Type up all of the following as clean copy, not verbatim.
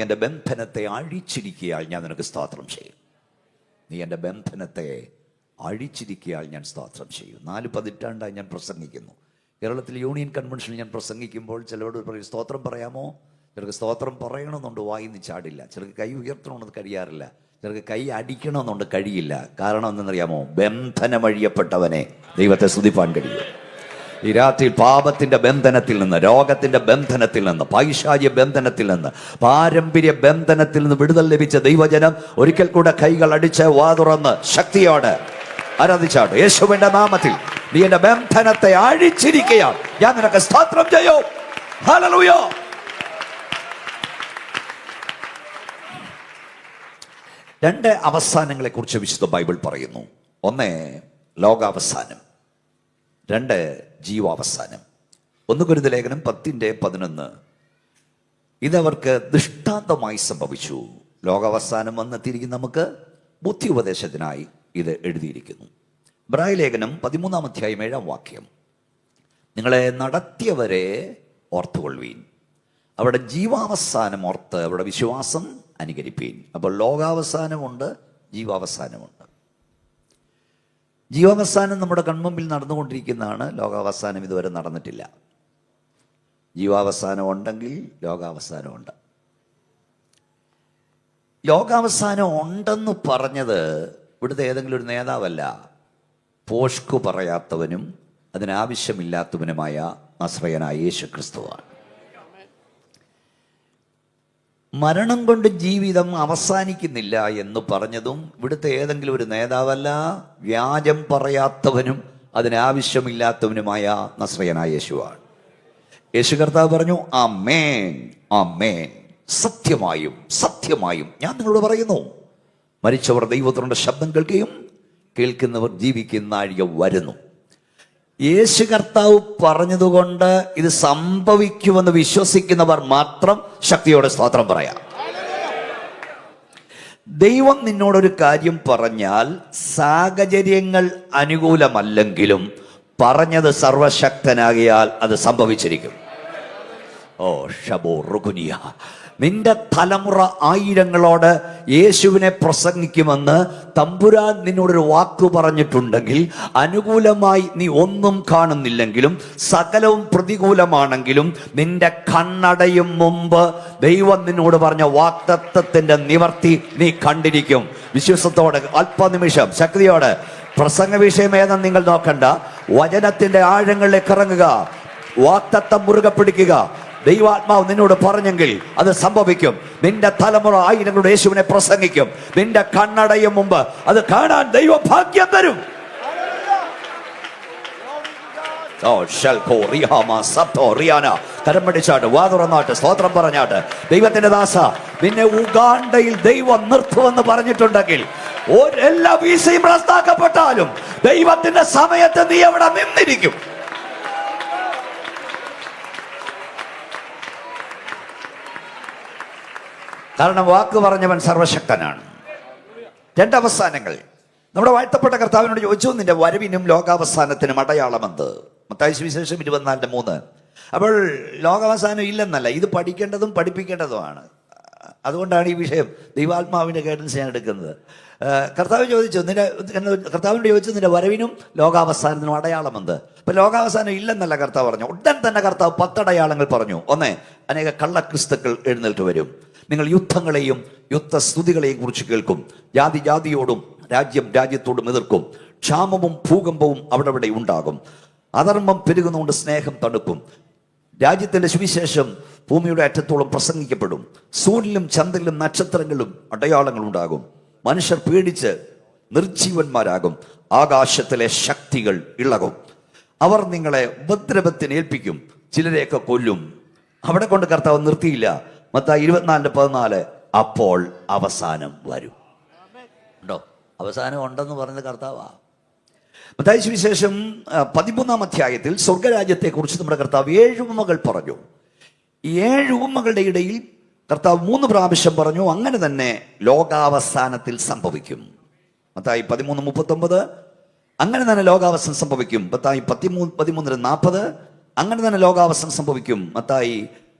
എൻ്റെ ബന്ധനത്തെ അഴിച്ചിരിക്കയാൽ ഞാൻ നിനക്ക് സ്തോത്രം ചെയ്യും. നീ എൻ്റെ ബന്ധനത്തെ അഴിച്ചിരിക്കയാൽ ഞാൻ സ്തോത്രം ചെയ്യും. 4 പതിറ്റാണ്ടായി ഞാൻ പ്രസംഗിക്കുന്നു. കേരളത്തിൽ യൂണിയൻ കൺവെൻഷനിൽ ഞാൻ പ്രസംഗിക്കുമ്പോൾ ചിലരോട് പറയും, സ്തോത്രം പറയാമോ? ചിലർക്ക് സ്തോത്രം പറയണമെന്നുണ്ട്, വായിന്ന് ചാടില്ല. ചിലർക്ക് കൈ ഉയർത്തണമെന്ന് കഴിയാറില്ല. ചിലർക്ക് കൈ അടിക്കണമെന്നുണ്ട്, കഴിയില്ല. കാരണം എന്തെന്നറിയാമോ? ബന്ധനമഴിയപ്പെട്ടവനെ ദൈവത്തെ സ്തുതിപ്പാൻ കഴിയും. ഈ രാത്രി പാപത്തിന്റെ ബന്ധനത്തിൽ നിന്ന്, രോഗത്തിന്റെ ബന്ധനത്തിൽ നിന്ന്, പൈശാചിക ബന്ധനത്തിൽ നിന്ന്, പാരമ്പര്യ ബന്ധനത്തിൽ നിന്ന് വിടുതൽ ലഭിച്ച ദൈവജനം ഒരിക്കൽ കൂടെ കൈകൾ അടിച്ച് വാതുറന്ന് ശക്തിയോടെ ആരാധിച്ചാട്ട്. യേശുവിന്റെ നാമത്തിൽ നീ എന്റെ ബന്ധനത്തെ അഴിച്ചിരിക്കുകയാണ്, ഞാൻ നിനക്ക് സ്തോത്രം ചെയ്യും. ഹല്ലേലൂയ. രണ്ട് അവസാനങ്ങളെ കുറിച്ച് വിശുദ്ധ ബൈബിൾ പറയുന്നു. ഒന്ന് ലോകാവസാനം, രണ്ട് ജീവാവസാനം. 1 കൊരിന്ത്യർ ലേഖനം 10:11. ഇതവർക്ക് ദൃഷ്ടാന്തമായി സംഭവിച്ചു. ലോകാവസാനം വന്നെത്തിയിരിക്കും, നമുക്ക് ബുദ്ധി ഉപദേശത്തിനായി ഇത് എഴുതിയിരിക്കുന്നു. എബ്രായ ലേഖനം 13 7 നിങ്ങളെ നടത്തിയവരെ ഓർത്തുകൊള്ളുവീൻ, അവരുടെ ജീവാവസാനം ഓർത്ത് അവരുടെ വിശ്വാസം അനുകരിപ്പീൻ. അപ്പോൾ ലോകാവസാനമുണ്ട്, ജീവാവസാനമുണ്ട്. ജീവാവസാനം നമ്മുടെ കൺമുമ്പിൽ നടന്നുകൊണ്ടിരിക്കുന്നതാണ്. ലോകാവസാനം ഇതുവരെ നടന്നിട്ടില്ല. ജീവാവസാനം ഉണ്ടെങ്കിൽ ലോകാവസാനമുണ്ട്. ലോകാവസാനം ഉണ്ടെന്ന് പറഞ്ഞത് ഇവിടുത്തെ ഏതെങ്കിലും ഒരു നേതാവല്ല, പോഷ്കു പറയാത്തവനും അതിനാവശ്യമില്ലാത്തവനുമായ നസ്രയനായ യേശു ക്രിസ്തുവാണ്. മരണം കൊണ്ട് ജീവിതം അവസാനിക്കുന്നില്ല എന്ന് പറഞ്ഞതും ഇവിടുത്തെ ഏതെങ്കിലും ഒരു നേതാവല്ല, വ്യാജം പറയാത്തവനും അതിനാവശ്യമില്ലാത്തവനുമായ നസ്രയനായ യേശുവാണ്. യേശു കർത്താവ് പറഞ്ഞു, ആമേൻ ആമേൻ, സത്യമായും സത്യമായും ഞാൻ നിങ്ങളോട് പറയുന്നു, മരിച്ചവർ ദൈവത്തിൻ്റെ ശബ്ദം കേൾക്കുകയും കേൾക്കുന്നവർ ജീവിക്കുന്ന നാഴിക വരുന്നു. യേശു കർത്താവ് പറഞ്ഞതുകൊണ്ട് ഇത് സംഭവിക്കുമെന്ന് വിശ്വസിക്കുന്നവർ മാത്രം ശക്തിയോടെ സ്തോത്രം പറയാം. ദൈവം നിന്നോടൊരു കാര്യം പറഞ്ഞാൽ സാഹചര്യങ്ങൾ അനുകൂലമല്ലെങ്കിലും പറഞ്ഞത് സർവശക്തനാകിയാൽ അത് സംഭവിച്ചിരിക്കും. ഓ ഷബോ റുകുനിയ, നിന്റെ തലമുറ ആയിരങ്ങളോട് യേശുവിനെ പ്രസംഗിക്കുമെന്ന് തമ്പുരാൻ നിന്നോടൊരു വാക്ക് പറഞ്ഞിട്ടുണ്ടെങ്കിൽ, അനുകൂലമായി നീ ഒന്നും കാണുന്നില്ലെങ്കിലും സകലവും പ്രതികൂലമാണെങ്കിലും നിന്റെ കണ്ണടയും മുമ്പ് ദൈവം നിന്നോട് പറഞ്ഞ വാഗ്ദത്തത്തിന്റെ നിവർത്തി നീ കണ്ടിരിക്കും. വിശ്വാസത്തോടെ അല്പനിമിഷം ശക്തിയോടെ പ്രസംഗ വിഷയം ഏതെന്ന് നിങ്ങൾ നോക്കണ്ട, വചനത്തിന്റെ ആഴങ്ങളിലേക്ക് ഇറങ്ങുക, വാഗ്ദത്തം മുറുകെ പിടിക്കുക. ദൈവാത്മാവ് നിന്നോട് പറഞ്ഞെങ്കിൽ അത് സംഭവിക്കും. നിന്റെ തലമുറ ആയിരങ്ങളുടെ യേശുവിനെ പ്രസംഗിക്കും. നിന്റെ കണ്ണടയും മുമ്പ് അത് കാണാൻ ദൈവം ഭാഗ്യം തരും. കരം പിടിച്ചാട്ട് വാതുറന്നാട്ട് സ്തോത്രം പറഞ്ഞാട്ട്. ദൈവത്തിന്റെ ദാസ, നിന്നെ ഉഗാണ്ടയിൽ ദൈവം നിർത്തുമെന്ന് പറഞ്ഞിട്ടുണ്ടെങ്കിൽ, എല്ലാ വീസയും റദ്ദാക്കപ്പെട്ടാലും ദൈവത്തിന്റെ സമയത്ത് നീ അവിടെ നിന്നിരിക്കും. കാരണം വാക്ക് പറഞ്ഞവൻ സർവശക്തനാണ്. രണ്ടവസാനങ്ങൾ. നമ്മുടെ വാഴ്ത്തപ്പെട്ട കർത്താവിനോട് ചോദിച്ചു, നിന്റെ വരവിനും ലോകാവസാനത്തിനും അടയാളമെന്ത്? മത്തായി സുവിശേഷം 24:3. അപ്പോൾ ലോകാവസാനം ഇല്ലെന്നല്ല, ഇത് പഠിക്കേണ്ടതും പഠിപ്പിക്കേണ്ടതുമാണ്. അതുകൊണ്ടാണ് ഈ വിഷയം ദൈവാത്മാവിൻ്റെ ഗൈഡൻസ് ഞാൻ എടുക്കുന്നത്. കർത്താവിനോട് ചോദിച്ചു, നിന്റെ വരവിനും ലോകാവസാനത്തിനും അടയാളമെന്ത്? ഇപ്പൊ ലോകാവസാനം ഇല്ലെന്നല്ല കർത്താവ് പറഞ്ഞു. ഉടൻ തന്നെ കർത്താവ് 10 അടയാളങ്ങൾ പറഞ്ഞു. ഒന്ന്, അനേക കള്ളക്രിസ്തുക്കൾ എഴുന്നേറ്റ് വരും. നിങ്ങൾ യുദ്ധങ്ങളെയും യുദ്ധസ്തുതികളെയും കുറിച്ച് കേൾക്കും. ജാതി ജാതിയോടും രാജ്യം രാജ്യത്തോടും എതിർക്കും. ക്ഷാമവും ഭൂകമ്പവും അവിടെ ഉണ്ടാകും. അധർമ്മം പെരുകുന്നതുകൊണ്ട് സ്നേഹം തണുക്കും. രാജ്യത്തിന്റെ സുവിശേഷം ഭൂമിയുടെ അറ്റത്തോളം പ്രസംഗിക്കപ്പെടും. സൂര്യനിലും ചന്ദ്രനിലും നക്ഷത്രങ്ങളും അടയാളങ്ങൾ ഉണ്ടാകും. മനുഷ്യർ പേടിച്ച് നിർജീവന്മാരാകും. ആകാശത്തിലെ ശക്തികൾ ഇളകും. അവർ നിങ്ങളെ ഉപദ്രവത്തിന് ഏൽപ്പിക്കും. ചിലരെയൊക്കെ കൊല്ലും. അവിടെ കൊണ്ട് കർത്താവ് നിർത്തിയില്ല. മത്തായി 24:14. അപ്പോൾ അവസാനം വരും. ഉണ്ടോ? അവസാനം ഉണ്ടെന്ന് പറഞ്ഞത് കർത്താവാ. മത്തായി സുവിശേഷം 13 സ്വർഗരാജ്യത്തെ കുറിച്ച് നമ്മുടെ കർത്താവ് 7 ഉപമകൾ പറഞ്ഞു. ഈ 7 ഉപമകളുടെ ഇടയിൽ കർത്താവ് 3 പ്രാവശ്യം പറഞ്ഞു, അങ്ങനെ തന്നെ ലോകാവസാനത്തിൽ സംഭവിക്കും. മത്തായി 13:39. അങ്ങനെ തന്നെ ലോകാവസാനം സംഭവിക്കും. മത്തായി 13:40. അങ്ങനെ തന്നെ ലോകാവസാനം സംഭവിക്കും. മത്തായി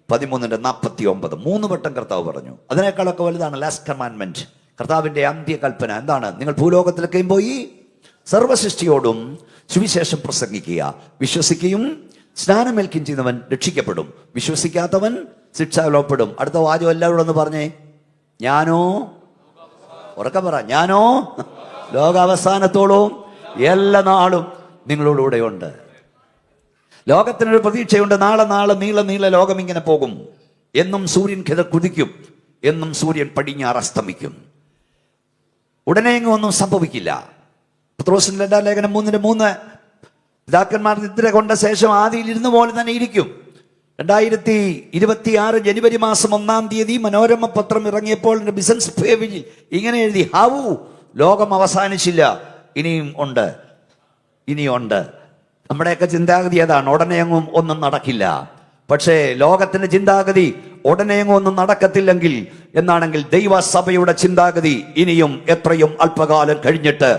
13:49 3 വട്ടം കർത്താവ് പറഞ്ഞു. അതിനേക്കാളൊക്കെ വലുതാണ് ലാസ്റ്റ് കമാൻഡ്മെന്റ്, കർത്താവിന്റെ അന്ത്യകൽപ്പന. എന്താണ്? നിങ്ങൾ ഭൂലോകത്തിലേക്കും പോയി സർവ്വസൃഷ്ടിയോടും സുവിശേഷം പ്രസംഗിക്കുക. വിശ്വസിക്കുകയും സ്നാനമേൽക്കുകയും ചെയ്യുന്നവൻ രക്ഷിക്കപ്പെടും, വിശ്വസിക്കാത്തവൻ ശിക്ഷാലോപ്പെടും. അടുത്ത വാചകം എല്ലാവരോടും ഒന്ന് പറഞ്ഞേ. ഞാനോ, ഉറക്കെ പറ, ഞാനോ ലോകാവസാനത്തോളം എല്ലാ നാളും നിങ്ങളോടുകൂടെയുണ്ട്. ലോകത്തിനൊരു പ്രതീക്ഷയുണ്ട്. നാളെ നീള ലോകം ഇങ്ങനെ പോകും. എന്നും സൂര്യൻ കുതിക്കും, എന്നും സൂര്യൻ പടിഞ്ഞാറ് അസ്തമിക്കും. ഉടനെ എങ്ങും ഒന്നും സംഭവിക്കില്ല. പത്രോസിന്റെ രണ്ടാം ലേഖനം 3:3 പിതാക്കന്മാർ നിദ്ര കൊണ്ട ശേഷം ആദിയിൽ ഇരുന്ന പോലെ തന്നെ ഇരിക്കും. 2026 ജനുവരി മാസം 1-ാം തീയതി മനോരമ പത്രം ഇറങ്ങിയപ്പോൾ ബിസിനസ് പേജിൽ ഇങ്ങനെ എഴുതി, ഹാവു, ലോകം അവസാനിച്ചില്ല, ഇനിയുണ്ട്. നമ്മുടെയൊക്കെ ചിന്താഗതി അതാണ്, ഉടനെയെങ്ങും ഒന്നും നടക്കില്ല. പക്ഷേ ലോകത്തിന്റെ ചിന്താഗതി ഉടനെയെങ്ങും ഒന്നും നടക്കത്തില്ലെങ്കിൽ എന്നാണെങ്കിൽ ദൈവസഭയുടെ ചിന്താഗതി ഇനിയും എത്രയും അല്പകാലം കഴിഞ്ഞിട്ട്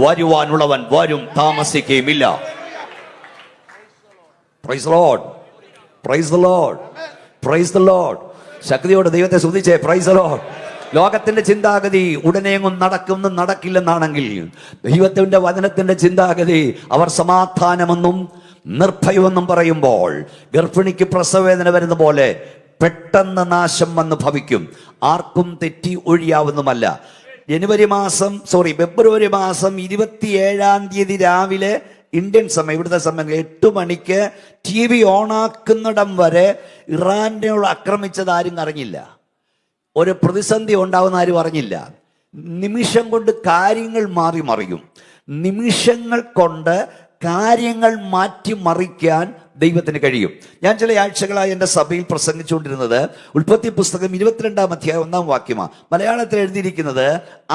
വരുവാനുള്ളവൻ വരും, താമസിക്കുകയുമില്ല. Praise the lord, praise the lord, praise the lord. ശക്തിയോടെ ദൈവത്തെ സ്തുതിച്ചേ. Price the Lord. ലോകത്തിന്റെ ചിന്താഗതി ഉടനെയെങ്ങും നടക്കില്ലെന്നാണെങ്കിൽ ദൈവത്തിന്റെ വചനത്തിന്റെ ചിന്താഗതി അവർ സമാധാനമെന്നും നിർഭയമെന്നും പറയുമ്പോൾ ഗർഭിണിക്ക് പ്രസവവേദന വരുന്ന പോലെ പെട്ടെന്ന് നാശം വന്ന് ഭവിക്കും. ആർക്കും തെറ്റി ഒഴിയാവുന്നതുമല്ല. ഫെബ്രുവരി മാസം 27-ാം തീയതി രാവിലെ ഇന്ത്യൻ സമയം, ഇവിടുത്തെ സമയം 8 മണിക്ക് TV ഓണാക്കുന്നിടം വരെ ഇറാനോട് ആക്രമിച്ചത് ആരും അറിഞ്ഞില്ല. ഒരു പ്രതിസന്ധി ഉണ്ടാവുന്ന ആരും അറിഞ്ഞില്ല. നിമിഷം കൊണ്ട് കാര്യങ്ങൾ മറിയും. നിമിഷങ്ങൾ കൊണ്ട് കാര്യങ്ങൾ മാറ്റിമറിക്കാൻ ദൈവത്തിന് കഴിയും. ഞാൻ ചില ആഴ്ചകളായി എൻ്റെ സഭയിൽ പ്രസംഗിച്ചുകൊണ്ടിരുന്നത് ഉൽപ്പത്തി പുസ്തകം 22-ാം അധ്യായം 1-ാം വാക്യമാണ്. മലയാളത്തിൽ എഴുതിയിരിക്കുന്നത്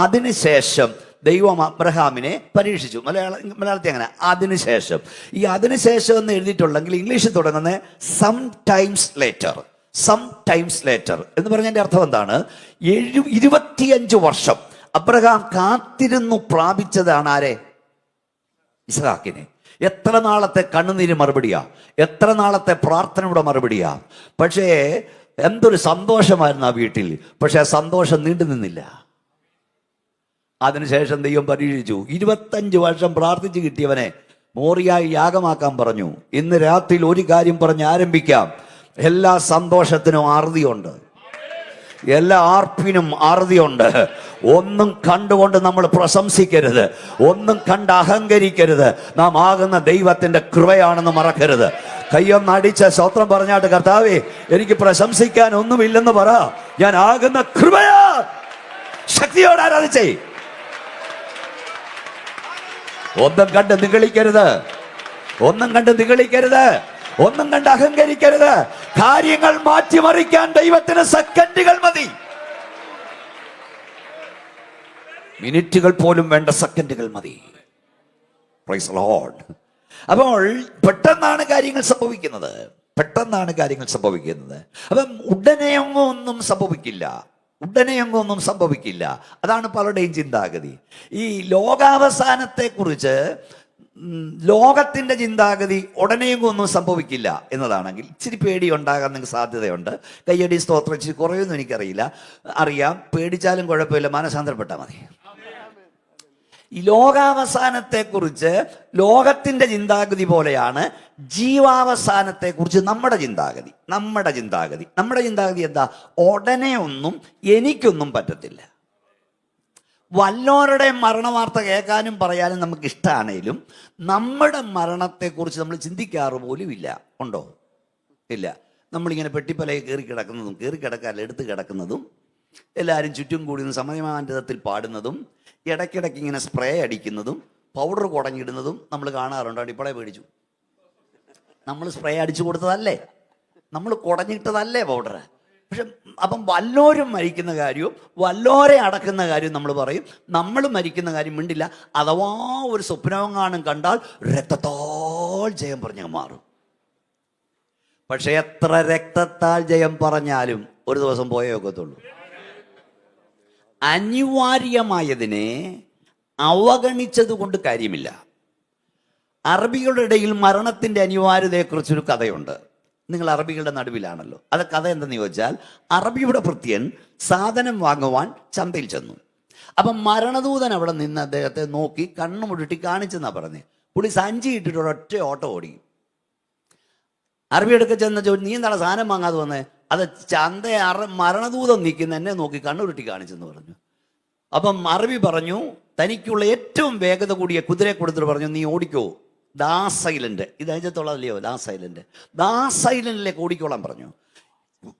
അതിനുശേഷം ദൈവം അബ്രഹാമിനെ പരീക്ഷിച്ചു. മലയാളത്തിൽ അങ്ങനെ അതിനുശേഷം. ഈ അതിനുശേഷം എന്ന് എഴുതിയിട്ടുള്ളെങ്കിൽ ഇംഗ്ലീഷിൽ തുടങ്ങുന്നത് സംടൈംസ് ലേറ്റർ എന്ന് പറഞ്ഞതിന്റെ അർത്ഥം എന്താണ്? 25 വർഷം അബ്രഹാം കാത്തിരുന്നു പ്രാപിച്ചതാണ് ആരെ? ഇസ്ഹാക്കിനെ. എത്ര നാളത്തെ കണ്ണുനീര് മറുപടിയാ, എത്ര നാളത്തെ പ്രാർത്ഥനയുടെ മറുപടിയാ. പക്ഷേ എന്തൊരു സന്തോഷമായിരുന്നു ആ വീട്ടിൽ. പക്ഷെ ആ സന്തോഷം നീണ്ടു നിന്നില്ല. അതിനുശേഷം ദൈവം പരീക്ഷിച്ചു. 25 വർഷം പ്രാർത്ഥിച്ചു കിട്ടിയവനെ മോറിയായി യാഗമാക്കാൻ പറഞ്ഞു. ഇന്ന് രാത്രിയിൽ ഒരു കാര്യം പറഞ്ഞ് ആരംഭിക്കാം. എല്ലാ സന്തോഷത്തിനും അറുതിയുണ്ട്, എല്ലാ ആർപ്പിനും അറുതിയുണ്ട്. ഒന്നും കണ്ടുകൊണ്ട് നമ്മൾ പ്രശംസിക്കരുത്, ഒന്നും കണ്ട് അഹങ്കരിക്കരുത്. നാം ആകുന്ന ദൈവത്തിന്റെ കൃപയാണെന്ന് മറക്കരുത്. കയ്യൊന്ന് അടിച്ച സ്തോത്രം പറഞ്ഞാട്ട്, കർത്താവേ എനിക്ക് പ്രശംസിക്കാൻ ഒന്നുമില്ലെന്ന് പറ, ഞാൻ ആകുന്ന കൃപയാ. ശക്തിയോടെ ആരാധിച്ചേ. ഒന്നും കണ്ട് നിഗളിക്കരുത്, ഒന്നും കണ്ട് അഹങ്കരിക്കരുത്. കാര്യങ്ങൾ മാറ്റിമറിക്കാൻ ദൈവത്തിന് സെക്കൻഡുകൾ മതി. മിനിറ്റുകൾ പോലും വേണ്ട, സെക്കൻഡുകൾ മതി. Price the Lord. അപ്പോൾ പെട്ടെന്നാണ് കാര്യങ്ങൾ സംഭവിക്കുന്നത്. അപ്പം ഉടനെയൊന്നും ഒന്നും സംഭവിക്കില്ല. അതാണ് പലരുടെയും ചിന്താഗതി. ഈ ലോകാവസാനത്തെക്കുറിച്ച് ലോകത്തിന്റെ ചിന്താഗതി ഉടനെയെങ്കിലും ഒന്നും സംഭവിക്കില്ല എന്നതാണെങ്കിൽ ഇച്ചിരി പേടി ഉണ്ടാകാൻ നിങ്ങൾക്ക് സാധ്യതയുണ്ട്. കയ്യടി സ്തോത്രം ഇച്ചിരി കുറയൊന്നും എനിക്കറിയില്ല, അറിയാം. പേടിച്ചാലും കുഴപ്പമില്ല, മാനസാന്തരപ്പെട്ടാൽ മതി. ഈ ലോകാവസാനത്തെക്കുറിച്ച് ലോകത്തിന്റെ ചിന്താഗതി പോലെയാണ് ജീവാവസാനത്തെക്കുറിച്ച് നമ്മുടെ ചിന്താഗതി എന്താ? ഉടനെ ഒന്നും എനിക്കൊന്നും പറ്റത്തില്ല. വല്ലവരുടെ മരണവാർത്ത കേൾക്കാനും പറയാനും നമുക്ക് ഇഷ്ടമാണേലും നമ്മുടെ മരണത്തെക്കുറിച്ച് നമ്മൾ ചിന്തിക്കാറ് പോലും ഇല്ല. ഉണ്ടോ? ഇല്ല. നമ്മളിങ്ങനെ പെട്ടിപ്പലയെ കയറി കിടക്കാറില്ല, എടുത്ത് കിടക്കുന്നതും, എല്ലാവരും ചുറ്റും കൂടി സമയമാനത്തിൽ പാടുന്നതും, ഇടയ്ക്കിടയ്ക്ക് ഇങ്ങനെ സ്പ്രേ അടിക്കുന്നതും, പൗഡർ കുടഞ്ഞിടുന്നതും നമ്മൾ കാണാറുണ്ട്. ഇപ്പോഴേ പേടിച്ചു. നമ്മൾ സ്പ്രേ അടിച്ചു കൊടുത്തതല്ലേ, നമ്മൾ കുടഞ്ഞിട്ടതല്ലേ പൗഡർ. പക്ഷെ അപ്പം വല്ലോരും മരിക്കുന്ന കാര്യവും വല്ലോരെ അടക്കുന്ന കാര്യവും നമ്മൾ പറയും. നമ്മൾ മരിക്കുന്ന കാര്യം മിണ്ടില്ല. അഥവാ ഒരു സ്വപ്നമെങ്ങാനും കണ്ടാൽ രക്തത്താൽ ജയം പറഞ്ഞ് മാറും. പക്ഷെ എത്ര രക്തത്താൽ ജയം പറഞ്ഞാലും ഒരു ദിവസം പോയേ ഒക്കത്തുള്ളൂ. അനിവാര്യമായതിനെ അവഗണിച്ചത് കൊണ്ട് കാര്യമില്ല. അറബികളുടെ ഇടയിൽ മരണത്തിന്റെ അനിവാര്യതയെക്കുറിച്ചൊരു കഥയുണ്ട്. നിങ്ങൾ അറബികളുടെ നടുവിലാണല്ലോ. അത് കഥ എന്തെന്ന് ചോദിച്ചാൽ, അറബിയുടെ ഭൃത്യൻ സാധനം വാങ്ങുവാൻ ചന്തയിൽ ചെന്നു. അപ്പം മരണദൂതൻ അവിടെ നിന്ന് അദ്ദേഹത്തെ നോക്കി കണ്ണുമുട്ടി കാണിച്ചെന്നാ പറഞ്ഞേ. പുള്ളി സഞ്ചി ഇട്ടിട്ട് ഒരൊറ്റ ഓട്ടം ഓടി. അറബിയെടുക്ക ചെന്ന് ചോദിച്ചു, നീ എന്താണ് സാധനം വാങ്ങാതെ വന്നേ? അത് മരണദൂതം നിൽക്കുന്ന എന്നെ നോക്കി കണ്ണുരുട്ടി കാണിച്ചെന്ന് പറഞ്ഞു. അപ്പം അറബി പറഞ്ഞു, തനിക്കുള്ള ഏറ്റവും വേഗത കൂടിയ കുതിരയെ കൊടുത്തിട്ട് പറഞ്ഞു, നീ ഓടിക്കോ ദാസ് ഐലൻഡ്, ഇത് അയച്ചത്തുള്ളതല്ലയോ ദാസ് ഐലൻഡ്, ദാസ് ഐലൻഡിലേക്ക് ഓടിക്കോളാൻ പറഞ്ഞു.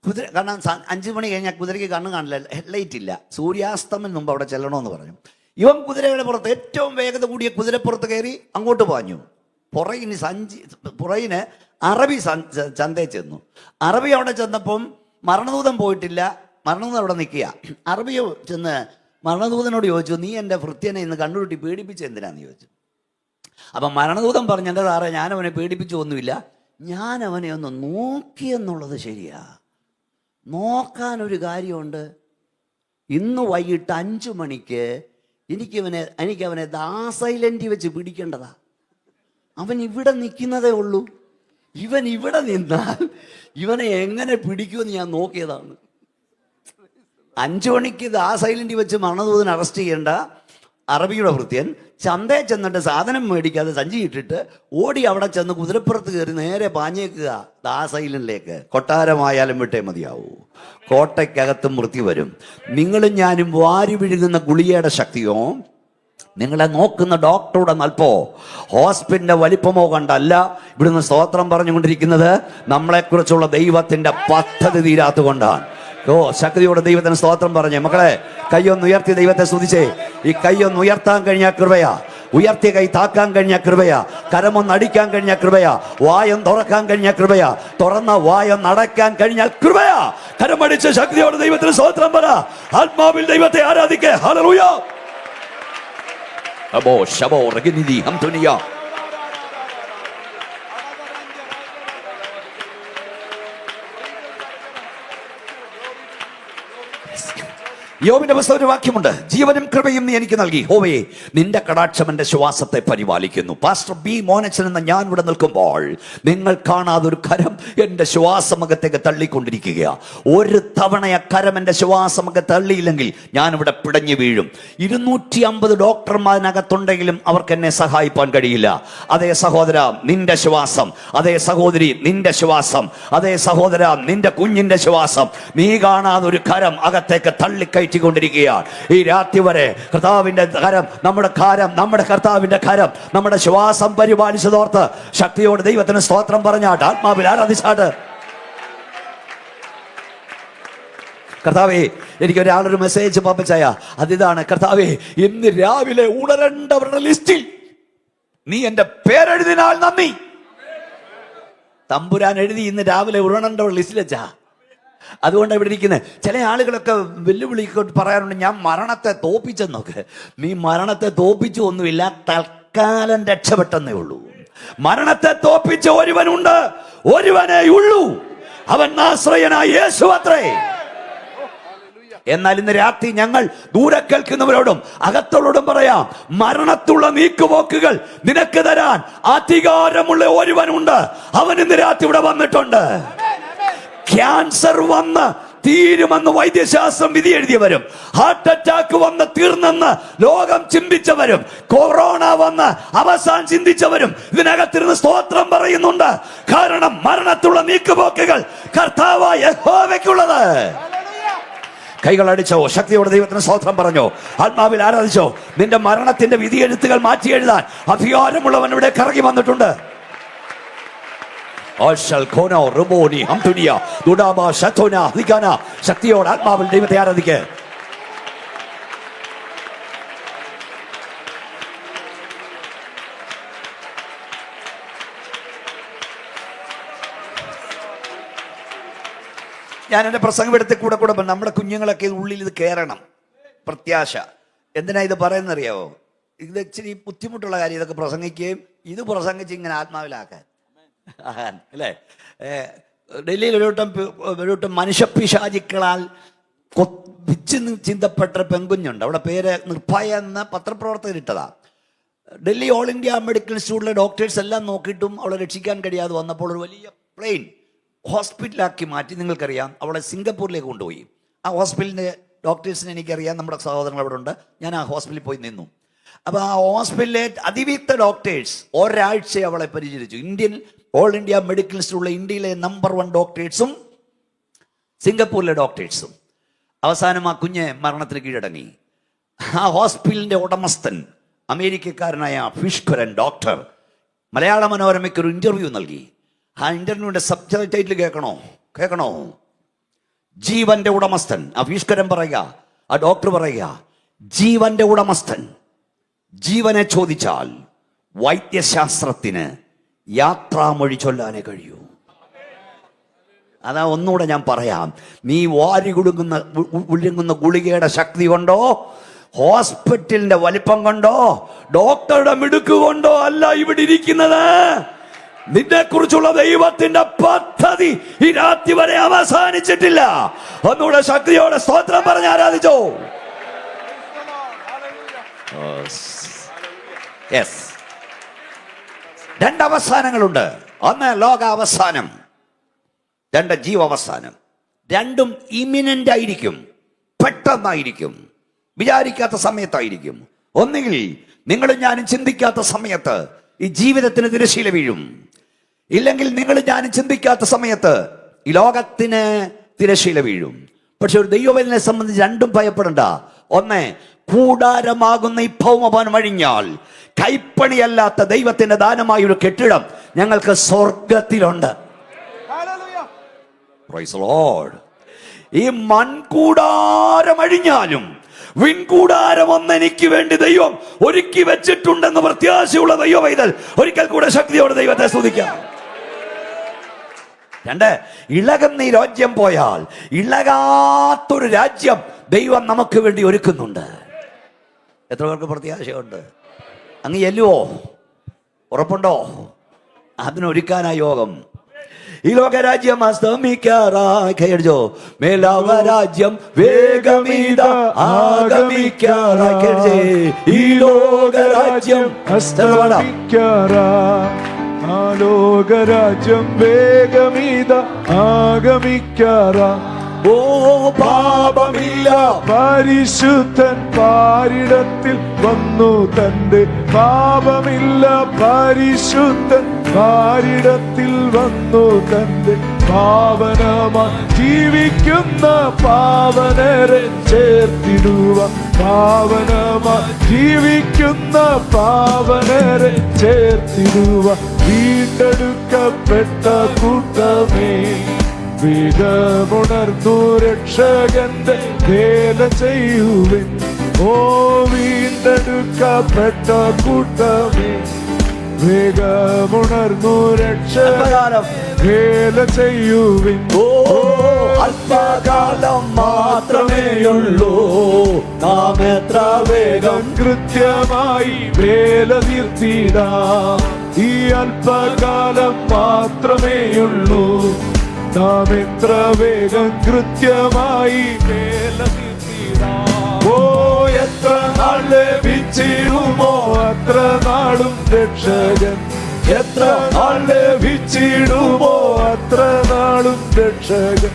കുതിര, കാരണം 5 മണി കഴിഞ്ഞാൽ കുതിരയ്ക്ക് കണ്ണ് കാണില്ല, ഹെഡ്ലൈറ്റ് ഇല്ല, സൂര്യാസ്തമന് മുമ്പ് അവിടെ ചെല്ലണമെന്ന് പറഞ്ഞു. ഇവൻ കുതിരയുടെ പുറത്ത് ഏറ്റവും വേഗത കൂടിയ കുതിരപ്പുറത്ത് കയറി അങ്ങോട്ട് പാഞ്ഞു. പുറകിന് അറബി ചന്തയിൽ ചെന്നു. അറബി അവിടെ ചെന്നപ്പം മരണദൂതൻ പോയിട്ടില്ല, മരണദൂതൻ അവിടെ നിൽക്കുക. അറബി ചെന്ന് മരണദൂതനോട് ചോദിച്ചു, നീ എൻ്റെ ഭൃത്യനെ ഇന്ന് കണ്ണുരുട്ടി പേടിപ്പിച്ച് എന്തിനാന്ന് ചോദിച്ചു. അപ്പം മരണദൂതൻ പറഞ്ഞു, എൻ്റെ സാറേ ഞാൻ അവനെ പേടിപ്പിച്ചൊന്നുമില്ല, ഞാൻ അവനെ ഒന്ന് നോക്കിയെന്നുള്ളത് ശരിയാ. നോക്കാനൊരു കാര്യമുണ്ട്. ഇന്ന് വൈകിട്ട് 5 മണിക്ക് എനിക്കവനെ ദാസ് ഐലൻഡിൽ വെച്ച് പിടിക്കേണ്ടതാ. അവൻ ഇവിടെ നിൽക്കുന്നതേ ഉള്ളൂ. ഇവൻ ഇവിടെ നിന്നാൽ ഇവനെ എങ്ങനെ പിടിക്കുമെന്ന് ഞാൻ നോക്കിയതാണ്. 5 മണിക്ക് ദാസ് ഐലൻഡിൽ വെച്ച് മരണദൂതൻ അറസ്റ്റ് ചെയ്യേണ്ട അറബിയുടെ ഭൃത്യൻ ചന്തയിൽ ചെന്നിട്ട് സാധനം മേടിക്കാതെ സഞ്ചി ഇട്ടിട്ട് ഓടി അവിടെ ചെന്ന് കുതിരപ്പുറത്ത് കയറി നേരെ പാഞ്ഞേക്കുക ദാസ് ഐലൻഡിലേക്ക്. കൊട്ടാരമായാലും വിട്ടേ മതിയാവൂ, കോട്ടയ്ക്കകത്തും മൃത്യു വരും. നിങ്ങളും ഞാനും വാരി വിഴുകുന്ന ഗുളികയുടെ ശക്തിയോ നിങ്ങളെ നോക്കുന്ന ഡോക്ടറുടെ നൽപ്പോ ഹോസ്പിറ്റലിന്റെ വലിപ്പമോ കണ്ടല്ല ഇവിടുന്ന് സ്തോത്രം പറഞ്ഞുകൊണ്ടിരിക്കുന്നത്. നമ്മളെക്കുറിച്ചുള്ള ദൈവത്തിന്റെ പദ്ധതി തീരാത്തുകൊണ്ടാണ്. ശക്തിയോടെ ദൈവത്തിന് സ്തോത്രം പറഞ്ഞേ. മക്കളെ, കൈയൊന്ന് ഉയർത്തി ദൈവത്തെ സ്തുതിച്ചേ. ഈ കൈയൊന്ന് ഉയർത്താൻ കഴിഞ്ഞ കൃപയാ, ഉയർത്തിയ കൈ താക്കാൻ കഴിഞ്ഞ കൃപയാ, കരമൊന്ന് അടിക്കാൻ കഴിഞ്ഞ കൃപയാ, വായം തുറക്കാൻ കഴിഞ്ഞ കൃപയാ, തുറന്ന വായം നടക്കാൻ കഴിഞ്ഞാൽ കൃപയാ. കരമടിച്ച് ശക്തിയോടെ ദൈവത്തിന് സ്തോത്രം പറ. ആത്മാവിൽ ദൈവത്തെ ആരാധിക്കേ. ഹല്ലേലൂയ. അബോ ശബോ റഗിനിദി ഹംതുനിയ. യോബിന്റെ പുസ്തകത്തിൽ ഒരു വാക്യമുണ്ട്, ജീവനും കൃപയും നീ എനിക്ക് നൽകി, ഹോവേ നിന്റെ കടാക്ഷം എന്റെ ശ്വാസത്തെ പരിപാലിക്കുന്നു. പാസ്റ്റർ ബി മോനച്ചൻ എന്ന ഞാൻ ഇവിടെ നിൽക്കുമ്പോൾ നിങ്ങൾ കാണാതൊരു കരം എന്റെ ശ്വാസമകത്തേക്ക് തള്ളിക്കൊണ്ടിരിക്കുക. ഒരു തവണ ആ കരം എന്റെ ശ്വാസമകത്ത് തള്ളിയില്ലെങ്കിൽ ഞാനിവിടെ പിടഞ്ഞു വീഴും. 250 ഡോക്ടർമാരകത്തുണ്ടെങ്കിലും അവർക്ക് എന്നെ സഹായിപ്പാൻ കഴിയില്ല. അതേ സഹോദര നിന്റെ ശ്വാസം, അതേ സഹോദരി നിന്റെ ശ്വാസം, അതേ സഹോദര നിന്റെ കുഞ്ഞിന്റെ ശ്വാസം, നീ കാണാതൊരു കരം അകത്തേക്ക് തള്ളിക്കൈ ാണ് ഈ രാത്രി വരെ കർത്താവിന്റെ കരം, നമ്മുടെ കർത്താവിന്റെ കരം നമ്മുടെ ശ്വാസം പരിപാലിച്ചതോർത്ത് ശക്തിയോട് ദൈവത്തിന് സ്തോത്രം പറഞ്ഞാട്ട് ആത്മാവിൽ ആരാധിച്ചാട്ട്. കർത്താവേ, എനിക്ക് ഒരാളൊരു മെസ്സേജ് പപ്പച്ചായ, അതിതാണ്, കർത്താവേ ഇന്ന് രാവിലെ ഉണരേണ്ടവരുടെ ലിസ്റ്റിൽ നീ എന്റെ പേരെഴുതിനാൽ നന്ദി. തമ്പുരാൻ എഴുതി ഇന്ന് രാവിലെ ഉണരേണ്ടവരുടെ ലിസ്റ്റിൽ വെച്ചാ. അതുകൊണ്ടാണ് ഇവിടെ ഇരിക്കുന്നത്. ചില ആളുകളൊക്കെ വെല്ലുവിളിക്കൊണ്ട് പറയാറുണ്ട്, ഞാൻ മരണത്തെ തോപ്പിച്ചെന്നൊക്കെ. നീ മരണത്തെ തോപ്പിച്ചു ഒന്നുമില്ല, തൽക്കാലം രക്ഷപ്പെട്ടെന്നേ ഉള്ളൂ. മരണത്തെ തോപ്പിച്ച ഒരുവനുണ്ട്, ഒരുവനേ ഉള്ളൂ, അവൻ നാസറേയനായ യേശു അത്രേ. എന്നാൽ ഇന്ന് രാത്രി ഞങ്ങൾ ദൂരെ കേൾക്കുന്നവരോടും അകത്തോടും പറയാം, മരണത്തുള്ള നീക്കുപോക്കുകൾ നിനക്ക് തരാൻ അധികാരമുള്ള ഒരുവനുണ്ട്. അവൻ ഇന്ന് രാത്രി ഇവിടെ വന്നിട്ടുണ്ട്. ക്യാൻസർ വന്ന് തീരുമെന്ന് വൈദ്യശാസ്ത്രം വിധി എഴുതിയവരും, ഹാർട്ട് അറ്റാക്ക് വന്ന് തീർന്നെന്ന് ലോകം ചിന്തിച്ചവരും, കൊറോണ വന്ന് അവസാനം ചിന്തിച്ചവരും ഇതിനകത്തിരുന്ന് സ്തോത്രം പറയുന്നുണ്ട്. കാരണം മരണത്തുള്ള നീക്കുപോക്കുകൾ കർത്താവായ യഹോവയ്ക്കുള്ളത്. കൈകളടിച്ചോ, ശക്തിയോടെ ദൈവത്തിന് സ്തോത്രം പറഞ്ഞോ, ആത്മാവിൽ ആരാധിച്ചോ. നിന്റെ മരണത്തിന്റെ വിധി എഴുത്തുകൾ മാറ്റി എഴുതാൻ അധികാരമുള്ളവൻ ഇവിടെ കറങ്ങി വന്നിട്ടുണ്ട്. ശക്തിയോട് ആത്മാവിൽ ദൈവത്തെ ആരാധിക്ക്. ഞാൻ എൻ്റെ പ്രസംഗം എടുത്ത് കൂടെ നമ്മുടെ കുഞ്ഞുങ്ങളൊക്കെ ഉള്ളിൽ ഇത് കയറണം. പ്രത്യാശ. എന്തിനാ ഇത് പറയുന്നറിയാവോ? ഇത് ഇച്ചിരി ബുദ്ധിമുട്ടുള്ള കാര്യം. ഇതൊക്കെ പ്രസംഗിക്കുകയും ഇത് പ്രസംഗിച്ച് ഇങ്ങനെ ആത്മാവിലാക്കാൻ അല്ലേ. ഡൽഹിയിൽ ഒരു മനുഷ്യപ്പിശാചിക്കളാൽ ചിന്തപ്പെട്ട പെൺകുഞ്ഞുണ്ട്. അവിടെ പേര് നിർഭയ എന്ന പത്രപ്രവർത്തകരിട്ടതാ. ഡൽഹി ഓൾ ഇന്ത്യ മെഡിക്കൽ ഇൻസ്റ്റിറ്റ്യൂട്ടിലെ ഡോക്ടേഴ്സ് എല്ലാം നോക്കിയിട്ടും അവളെ രക്ഷിക്കാൻ കഴിയാതെ വന്നപ്പോൾ ഒരു വലിയ പ്ലെയിൻ ഹോസ്പിറ്റലാക്കി മാറ്റി. നിങ്ങൾക്കറിയാം, അവളെ സിംഗപ്പൂരിലേക്ക് കൊണ്ടുപോയി. ആ ഹോസ്പിറ്റലിൻ്റെ ഡോക്ടേഴ്സിനെ എനിക്കറിയാം, നമ്മുടെ സഹോദരങ്ങൾ അവിടെ ഉണ്ട്. ഞാൻ ആ ഹോസ്പിറ്റലിൽ പോയി നിന്നു. അപ്പോൾ ആ ഹോസ്പിറ്റലിലെ അതിവിദഗ്ധ ഡോക്ടേഴ്സ് ഒരാഴ്ച അവളെ പരിചരിച്ചു. ഓൾ ഇന്ത്യ മെഡിക്കൽ ഇൻസ്റ്റിറ്റ്യൂട്ടിലെ ഇന്ത്യയിലെ നമ്പർ 1 ഡോക്ടേഴ്സും സിംഗപ്പൂരിലെ ഡോക്ടേഴ്സും. അവസാനം ആ കുഞ്ഞ് മരണത്തിന് കീഴടങ്ങി. ആ ഹോസ്പിറ്റലിൻ്റെ ഉടമസ്ഥൻ അമേരിക്കക്കാരനായ ഫിഷ്കരൻ ഡോക്ടർ മലയാള മനോരമയ്ക്ക് ഒരു ഇന്റർവ്യൂ നൽകി. ആ ഇന്റർവ്യൂവിന്റെ സബ് ടൈറ്റിൽ കേൾക്കണോ? ജീവന്റെ ഉടമസ്ഥൻ. ആ ഫിഷ്കരൻ പറയുക, ആ ഡോക്ടർ പറയുക, ജീവന്റെ ഉടമസ്ഥൻ ജീവനെ ചോദിച്ചാൽ വൈദ്യശാസ്ത്രത്തിന് യാത്രാമൊഴി ചൊല്ലാനേ കഴിയൂ. അതാ ഒന്നുകൂടെ ഞാൻ പറയാം. നീ വാരി ഉഴുങ്ങുന്ന ഗുളികയുടെ ശക്തി കൊണ്ടോ, ഹോസ്പിറ്റലിന്റെ വലിപ്പം കൊണ്ടോ, ഡോക്ടറുടെ മിടുക്ക് കൊണ്ടോ അല്ല ഇവിടെ ഇരിക്കുന്നത്. നിന്നെ കുറിച്ചുള്ള ദൈവത്തിന്റെ പദ്ധതി ഈ രാത്രി വരെ അവസാനിച്ചിട്ടില്ല. ഒന്നുകൂടെ ശക്തിയോടെ സ്തോത്രം പറഞ്ഞ് ആരാധിച്ചോ. രണ്ടവസാനങ്ങളുണ്ട്. ഒന്ന് ലോകാവസാനം, രണ്ട് ജീവാവസാനം. രണ്ടും ഇമിനന്റ് ആയിരിക്കും, പെട്ടെന്നായിരിക്കും, വിചാരിക്കാത്ത സമയത്തായിരിക്കും. ഒന്നുകിൽ നിങ്ങളും ഞാനും ചിന്തിക്കാത്ത സമയത്ത് ഈ ജീവിതത്തിന് തിരശ്ശീല വീഴും, ഇല്ലെങ്കിൽ നിങ്ങളും ഞാനും ചിന്തിക്കാത്ത സമയത്ത് ഈ ലോകത്തിന് തിരശ്ശീല വീഴും. പക്ഷെ ഒരു ദൈവവേദനെ സംബന്ധിച്ച് രണ്ടും ഭയപ്പെടണ്ട. ഒന്ന്, കൂടാരമാകുന്ന ഈ ഭൗമഭവനം അഴിഞ്ഞാൽ കൈപ്പണിയല്ലാത്ത ദൈവത്തിന്റെ ദാനമായ ഒരു കെട്ടിടം ഞങ്ങൾക്ക് സ്വർഗത്തിലുണ്ട്. Price the Lord. ഈ മൺകൂടാരം അഴിഞ്ഞാലും വിൺകൂടാരം ഒന്ന് എനിക്ക് വേണ്ടി ദൈവം ഒരുക്കി വെച്ചിട്ടുണ്ടെന്ന് പ്രത്യാശയുള്ള ദൈവവൈതൽ ഒരിക്കൽ കൂടെ ശക്തിയോടെ ദൈവത്തെ സ്തുതിക്കാം. രണ്ട്, ഇളകുന്ന ഈ രാജ്യം പോയാൽ ഇളകാത്തൊരു രാജ്യം ദൈവം നമുക്ക് വേണ്ടി ഒരുക്കുന്നുണ്ട്. എത്ര പേർക്ക് പ്രത്യാശയുണ്ട്? അങ്ങ് ചെല്ലുവോ? ഉറപ്പുണ്ടോ? അതിനൊരുക്കാനാ യോഗം. ഈ ലോകരാജ്യം അസ്തമിക്കാറായിക്കോ, മേലോകരാജ്യം വേഗമീത ആഗമിക്കാറായി. ഈ ലോകരാജ്യം ലോകരാജ്യം വേഗമീത ആഗമിക്കാറാ. ഓ പാപമില്ല പരിശുദ്ധൻ പാരിടത്തിൽ വന്നു തന്റെ. പാപമില്ല പരിശുദ്ധൻ പാരിടത്തിൽ വന്നു തന്റെ. പാവനമായി ജീവിക്കുന്ന പാവനരെ ചേർത്തിടുക. പാവനമായി ജീവിക്കുന്ന പാവനരെ ചേർത്തിടുക. വീണ്ടെടുക്കപ്പെട്ട കൂട്ടമേ, വേഗമുണർന്നു രക്ഷകന്റെ വേല ചെയ്യുവിൻ. ഓ വീണ്ടെടുക്കപ്പെട്ട കൂട്ടമേ, വേഗമുണർന്നു രക്ഷകന്റെ വേല ചെയ്യുവിൻ. ഓ അല്പകാലം മാത്രമേയുള്ളൂ, നാം എത്ര വേഗം കൃത്യമായി വേല തീർത്തിടാം. ഈ അല്പകാലം മാത്രമേയുള്ളൂ, നാം എത്ര വേഗം കൃത്യമായി വേല തീർത്തിടാം. ഓ എത്ര നാൾ ലഭിച്ചിടുമോ അത്ര നാളും രക്ഷകൻ. എത്ര നാൾ ലഭിച്ചിടുമോ അത്ര നാളും രക്ഷകൻ.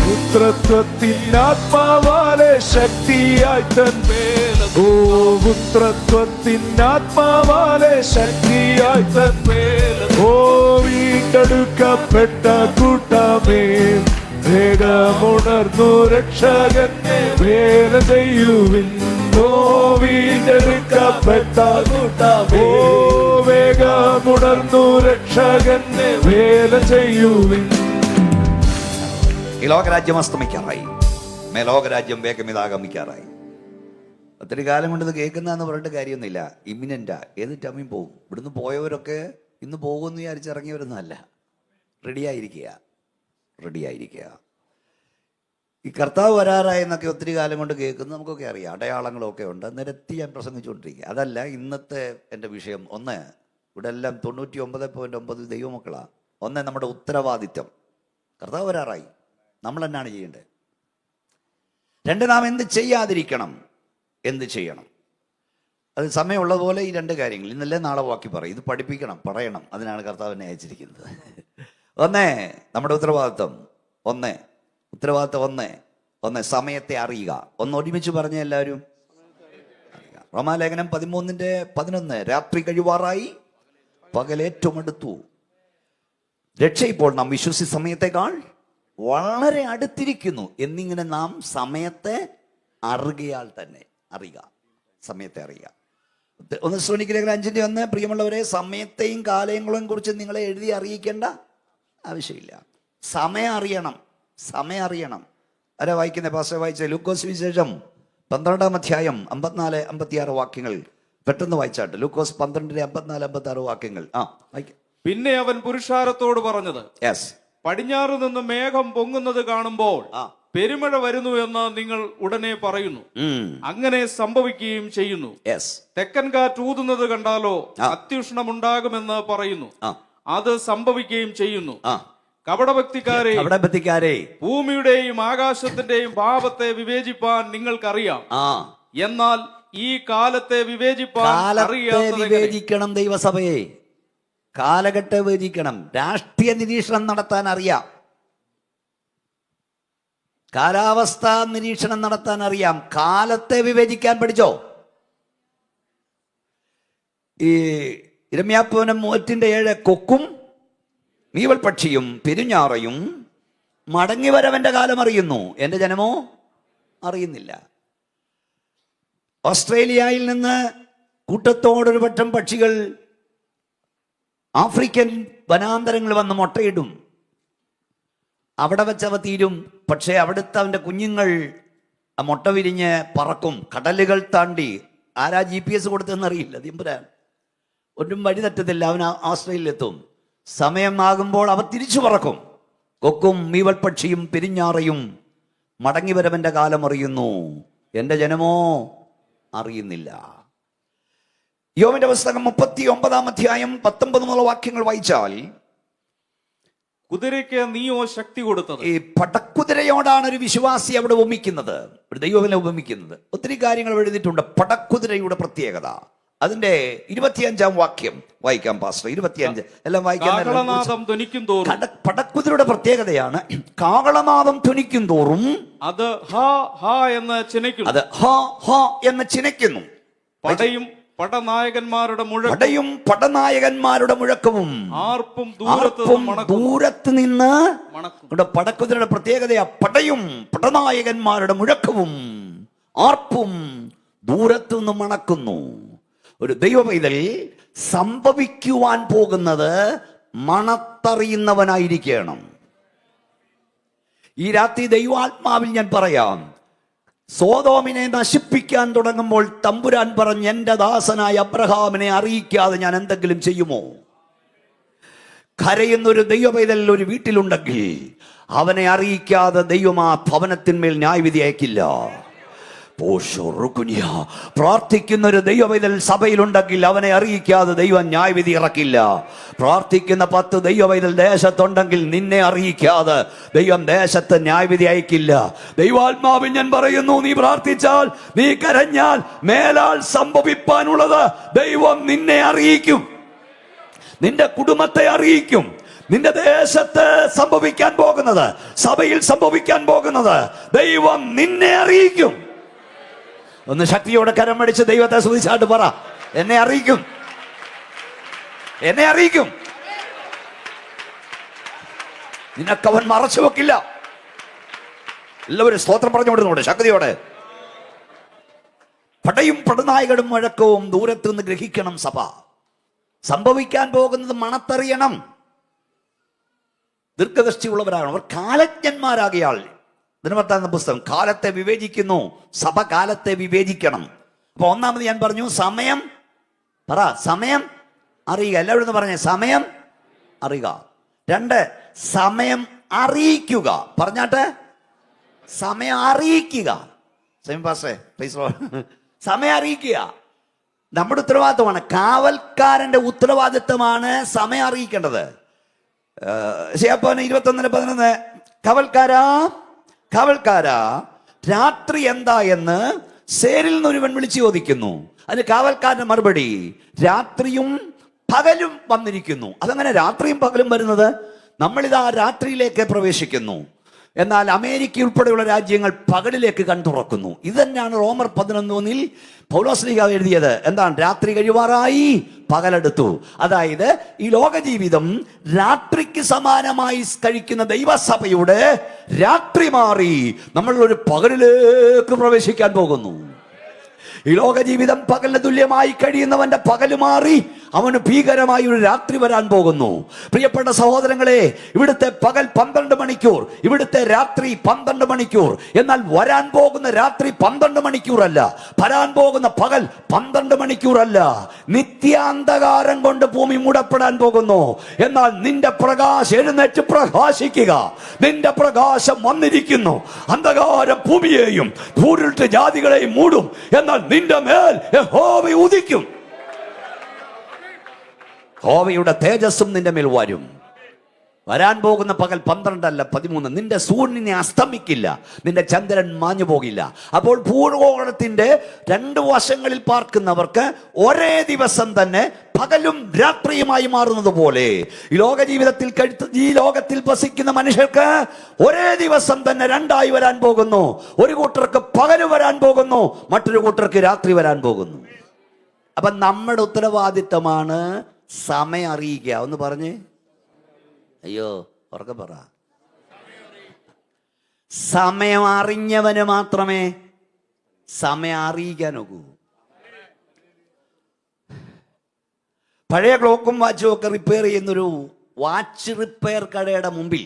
പുത്രത്വത്തിനാത്മാവാലെ ശക്തിയായി തൻ വേല. ഓ പുത്രത്വത്തിനാത്മാവാലെ ശക്തിയായി തൻ വേല. ഓ വീണ്ടെടുക്കപ്പെട്ട കൂട്ടമേ, വേഗമുണർന്നു രക്ഷകന്റെ വേല ചെയ്യുവിൻ. ഓ വീണ്ടെടുക്കപ്പെട്ട കൂട്ടമേ, ഓ വേഗമുണർന്നു രക്ഷകന്റെ വേല ചെയ്യുവിൻ. ഈ ലോകരാജ്യം അസ്തമിക്കാറായി, മേലോകരാജ്യം വേഗം ഇതാഗമിക്കാറായി. ഒത്തിരി കാലം കൊണ്ട് ഇത് കേൾക്കുന്നതെന്ന് പറഞ്ഞിട്ട് കാര്യമൊന്നുമില്ല. ഇമ്മിനൻ്റാ, ഏത് ടൈമിൽ പോകും. ഇവിടുന്ന് പോയവരൊക്കെ ഇന്ന് പോകുമെന്ന് വിചാരിച്ചിറങ്ങിയവരൊന്നും അല്ല. റെഡിയായിരിക്കുക. ഈ കർത്താവ് വരാറായെന്നൊക്കെ ഒത്തിരി കാലം കൊണ്ട് കേൾക്കുന്നത് നമുക്കൊക്കെ അറിയാം. അടയാളങ്ങളൊക്കെ ഉണ്ട്, നിരത്തി ഞാൻ പ്രസംഗിച്ചുകൊണ്ടിരിക്കുക. അതല്ല ഇന്നത്തെ എൻ്റെ വിഷയം. ഒന്ന്, ഇവിടെ എല്ലാം 99.9 ദൈവമക്കളാണ്. ഒന്ന്, നമ്മുടെ ഉത്തരവാദിത്വം. കർത്താവ് വരാറായി, നമ്മൾ എന്നാണ് ചെയ്യേണ്ടത്? രണ്ട്, നാം എന്ത് ചെയ്യാതിരിക്കണം, എന്ത് ചെയ്യണം? അത് സമയമുള്ളതുപോലെ ഈ രണ്ട് കാര്യങ്ങൾ ഇന്നല്ലേ നാളെ ബാക്കി പറയും. ഇത് പഠിപ്പിക്കണം, പറയണം. അതിനാണ് കർത്താവിനെ അയച്ചിരിക്കുന്നത്. നമ്മുടെ ഉത്തരവാദിത്വം ഒന്ന് സമയത്തെ അറിയുക. ഒന്ന് ഒരുമിച്ച് പറഞ്ഞ എല്ലാവരും. റോമാലേഖനം 13:11 രാത്രി കഴിവാറായി, പകലേറ്റവും അടുത്തു. രക്ഷ ഇപ്പോൾ നാം വിശ്വസി സമയത്തെക്കാൾ വളരെ അടുത്തിരിക്കുന്നു എന്നിങ്ങനെ നാം സമയത്തെ അറിയുകയാൽ തന്നെ സമയത്തെ അറിയുക. 1 Thessalonians 5:1 പ്രിയമുള്ളവരെ, സമയത്തെയും കാലങ്ങളെയും കുറിച്ച് നിങ്ങളെ എഴുതി അറിയിക്കേണ്ട ആവശ്യമില്ല. സമയം അറിയണം. ആരാ വായിക്കുന്നത്? പാസ്റ്റർ വായിച്ച ലൂക്കോസ് വിശേഷം 12-ാം അധ്യായം 54-56 വാക്യങ്ങൾ പെട്ടെന്ന് വായിച്ചാട്ട്. ലൂക്കോസ് 12:54-56 വാക്യങ്ങൾ. വായിക്കാം. പിന്നെ അവൻ പുരുഷാരത്തോട് പറഞ്ഞത്, പടിഞ്ഞാറ് നിന്ന് മേഘം പൊങ്ങുന്നത് കാണുമ്പോൾ പെരുമഴ വരുന്നു എന്ന് നിങ്ങൾ ഉടനെ പറയുന്നു. അങ്ങനെ സംഭവിക്കുകയും ചെയ്യുന്നു. തെക്കൻ കാറ്റ് ഊതുന്നത് കണ്ടാലോ അത്യുഷ്ണമുണ്ടാകുമെന്ന് പറയുന്നു. അത് സംഭവിക്കുകയും ചെയ്യുന്നു. കപടഭക്തിക്കാരെ, ഭൂമിയുടെയും ആകാശത്തിന്റെയും ഭാവത്തെ വിവേചിപ്പാൻ നിങ്ങൾക്കറിയാം. എന്നാൽ ഈ കാലത്തെ വിവേചിക്കണം. ദൈവസഭയെ കാലഘട്ടം വിവേചിക്കണം. രാഷ്ട്രീയ നിരീക്ഷണം നടത്താൻ അറിയാം, കാലാവസ്ഥാ നിരീക്ഷണം നടത്താൻ അറിയാം. കാലത്തെ വിവേചിക്കാൻ പഠിച്ചോ? ഈ ഇരമ്യാപ്പൂനം 7 കൊക്കും മീവൽ പക്ഷിയും പെരുഞ്ഞാറയും മടങ്ങി വരവന്റെ കാലം അറിയുന്നു, എന്റെ ജനമോ അറിയുന്നില്ല. ഓസ്ട്രേലിയയിൽ നിന്ന് കൂട്ടത്തോടൊരു പറ്റം പക്ഷികൾ ആഫ്രിക്കൻ വനാന്തരങ്ങൾ വന്ന് മുട്ടയിടും. അവിടെ വെച്ചവ തീരും. പക്ഷേ അവിടുത്തെ അവൻ്റെ കുഞ്ഞുങ്ങൾ ആ മുട്ട വിരിഞ്ഞ് പറക്കും. കടലുകൾ താണ്ടി. ആരാ GPS കൊടുത്തെന്നറിയില്ല. ദിമ്പുരാൻ ഒന്നും വഴി തെറ്റത്തില്ല. അവൻ ഓസ്ട്രേലിയയിലെത്തും. സമയമാകുമ്പോൾ അവ തിരിച്ചു പറക്കും. കൊക്കും മീവൽ പക്ഷിയും പെരിഞ്ഞാറയും മടങ്ങി വരവന്റെ കാലം അറിയുന്നു, എൻ്റെ ജനമോ അറിയുന്നില്ല. യോബിന്റെ പുസ്തകം 39-ാം അധ്യായം 19 വാക്യങ്ങൾ വായിച്ചാൽ, കുതിരയ്ക്ക് നീയോ ശക്തി കൊടുത്തത്. ഈ പടക്കുതിരയോടാണ് ഒരു വിശ്വാസി അവിടെ ഉപമിക്കുന്നത്, ഒരു ദൈവവിനെ ഉപമിക്കുന്നത്. ഒത്തിരി കാര്യങ്ങൾ എഴുതിയിട്ടുണ്ട്. പടക്കുതിരയുടെ പ്രത്യേകത. അതിന്റെ 25-ാം വാക്യം വായിക്കാം പാസ്റ്റർ. 25 എല്ലാം വായിക്കാൻ. പടക്കുതിരയുടെ പ്രത്യേകതയാണ് കാഹളനാദം ധ്വനിക്കും തോറും അത് ഹാ ഹാ എന്ന് ചിനയ്ക്കുന്നു. പടനായകന്മാരുടെ മുഴക്കവും ആർപ്പും ദൂരത്ത് നിന്ന്. പടക്കുതിരയുടെ പ്രത്യേകതയാ പടനായകന്മാരുടെ മുഴക്കവും ആർപ്പും ദൂരത്തു നിന്ന് മണക്കുന്നു. ഒരു ദൈവ പൈതൽ സംഭവിക്കുവാൻ പോകുന്നത് മണത്തറിയുന്നവനായിരിക്കണം. ഈ രാത്രി ദൈവാത്മാവിൽ ഞാൻ പറയാം, സോദോമിനെ നശിപ്പിക്കാൻ തുടങ്ങുമ്പോൾ തമ്പുരാൻ പറഞ്ഞ്, എൻ്റെ ദാസനായ അബ്രഹാമിനെ അറിയിക്കാതെ ഞാൻ എന്തെങ്കിലും ചെയ്യുമോ? കരയുന്നൊരു ദൈവ പൈതൽ ഒരു വീട്ടിലുണ്ടെങ്കിൽ അവനെ അറിയിക്കാതെ ദൈവം ആ ഭവനത്തിന്മേൽ ന്യായവിധി അയക്കില്ല. പ്രാർത്ഥിക്കുന്ന ഒരു ദൈവപൈതൽ സഭയിലുണ്ടെങ്കിൽ അവനെ അറിയിക്കാതെ ദൈവം ന്യായവിധി ഇറക്കില്ല. പ്രാർത്ഥിക്കുന്ന 10 ദൈവപൈതൽ ദേശത്തുണ്ടെങ്കിൽ നിന്നെ അറിയിക്കാതെ ദൈവം ദേശത്ത് ന്യായവിധി അയക്കില്ല. ദൈവാത്മാവിൽ ഞാൻ പറയുന്നു, നീ പ്രാർത്ഥിച്ചാൽ, നീ കരഞ്ഞാൽ, മേലാൽ സംഭവിപ്പാനുള്ളത് ദൈവം നിന്നെ അറിയിക്കും. നിന്റെ കുടുംബത്തെ അറിയിക്കും. നിന്റെ ദേശത്ത് സംഭവിക്കാൻ പോകുന്നത്, സഭയിൽ സംഭവിക്കാൻ പോകുന്നത് ദൈവം നിന്നെ അറിയിക്കും. ഒന്ന് ശക്തിയോടെ കരം അടിച്ച് ദൈവത്തെ സ്തുതിച്ചാട്ട് പറ, എന്നെ അറിയിക്കും. നിനക്കവൻ മറച്ചു വെക്കില്ല. എല്ലാവരും സ്തോത്രം പറഞ്ഞുകൊടുക്കുന്നുണ്ട് ശക്തിയോടെ. പടനായകനും മുഴക്കവും ദൂരത്ത് നിന്ന് ഗ്രഹിക്കണം. സഭ സംഭവിക്കാൻ പോകുന്നത് മണത്തറിയണം. ദീർഘദൃഷ്ടിയുള്ളവരാകണം. അവർ കാലജ്ഞന്മാരാകിയാൽ. ദിനവൃത്താന്ത പുസ്തകം കാലത്തെ വിവേചിക്കുന്നു. സഭ കാലത്തെ വിവേചിക്കണം. അപ്പൊ ഒന്നാമത് ഞാൻ പറഞ്ഞു, സമയം അറിയുക. എല്ലാവരും പറഞ്ഞേ, സമയം അറിയുക. 2, സമയം അറിയിക്കുക. പറഞ്ഞാട്ടെ, സമയം അറിയിക്കുക. സമയം അറിയിക്കുക നമ്മുടെ ഉത്തരവാദിത്വമാണ്. കാവൽക്കാരന്റെ ഉത്തരവാദിത്വമാണ് സമയം അറിയിക്കേണ്ടത്. 21:11 കാവൽക്കാരാ രാത്രി എന്താ എന്ന് സേരിൽ നിന്ന് ഒരുവൻ വിളിച്ചു ചോദിക്കുന്നു. അതിന് കാവൽക്കാരന്റെ മറുപടി, രാത്രിയും പകലും വന്നിരിക്കുന്നു. അതങ്ങനെ രാത്രിയും പകലും വരുന്നത്? നമ്മളിതാ രാത്രിയിലേക്ക് പ്രവേശിക്കുന്നു. എന്നാൽ അമേരിക്ക ഉൾപ്പെടെയുള്ള രാജ്യങ്ങൾ പകലിലേക്ക് കൺതുറക്കുന്നു. ഇത് തന്നെയാണ് റോമർ 11:1 പൗലോസ്ലീഹ എഴുതിയത്. എന്താണ്? രാത്രി കഴിവാറായി, പകലെടുത്തു. അതായത് ഈ ലോക ജീവിതം രാത്രിക്ക് സമാനമായി കഴിക്കുന്ന ദൈവസഭയുടെ രാത്രി മാറി നമ്മൾ ഒരു പകലിലേക്ക് പ്രവേശിക്കാൻ പോകുന്നു. ഈ ലോക ജീവിതം പകലിന് തുല്യമായി കഴിയുന്നവന്റെ പകല് മാറി അവന് ഭീകരമായി ഒരു രാത്രി വരാൻ പോകുന്നു. പ്രിയപ്പെട്ട സഹോദരങ്ങളെ, ഇവിടുത്തെ പകൽ 12 മണിക്കൂർ, ഇവിടുത്തെ രാത്രി 12 മണിക്കൂർ. എന്നാൽ വരാൻ പോകുന്ന രാത്രി 12 മണിക്കൂറല്ല, വരാൻ പോകുന്ന പകൽ 12 മണിക്കൂറല്ല. നിത്യാന്ധകാരം കൊണ്ട് ഭൂമി മൂടപ്പെടാൻ പോകുന്നു. എന്നാൽ നിന്റെ പ്രകാശം എഴുന്നേറ്റ് പ്രകാശിക്കുക. നിന്റെ പ്രകാശം വന്നിരിക്കുന്നു. അന്ധകാരം ഭൂമിയെയും ഭൂരിട്ട് ജാതികളെയും മൂടും. എന്നാൽ നിന്റെ മേൽ യഹോവ ഉദിക്കും. യഹോവയുടെ തേജസ്സും നിന്റെ മേൽ വരും. വരാൻ പോകുന്ന പകൽ 12 അല്ല 13. നിന്റെ സൂര്യനെ അസ്തമിക്കില്ല, നിന്റെ ചന്ദ്രൻ മാഞ്ഞു പോകില്ല. അപ്പോൾ ഭൂഗോളത്തിന്റെ 2 വശങ്ങളിൽ പാർക്കുന്നവർക്ക് ഒരേ ദിവസം തന്നെ പകലും രാത്രിയുമായി മാറുന്നത് പോലെ ഈ ലോക ജീവിതത്തിൽ ഈ ലോകത്തിൽ വസിക്കുന്ന മനുഷ്യർക്ക് ഒരേ ദിവസം തന്നെ 2ആയി വരാൻ പോകുന്നു. ഒരു കൂട്ടർക്ക് പകല് വരാൻ പോകുന്നു, മറ്റൊരു കൂട്ടർക്ക് രാത്രി വരാൻ പോകുന്നു. അപ്പൊ നമ്മുടെ ഉത്തരവാദിത്തമാണ് സമയം അറിയിക്കുക. ഒന്ന് പറഞ്ഞ്, അയ്യോ ഉറക്കെ പറ. സമയം അറിഞ്ഞവന് മാത്രമേ സമയം അറിയിക്കാൻ ഒക്കൂ. പഴയ ക്ലോക്കും വാച്ചും ഒക്കെ റിപ്പയർ ചെയ്യുന്നൊരു വാച്ച് റിപ്പയർ കടയുടെ മുമ്പിൽ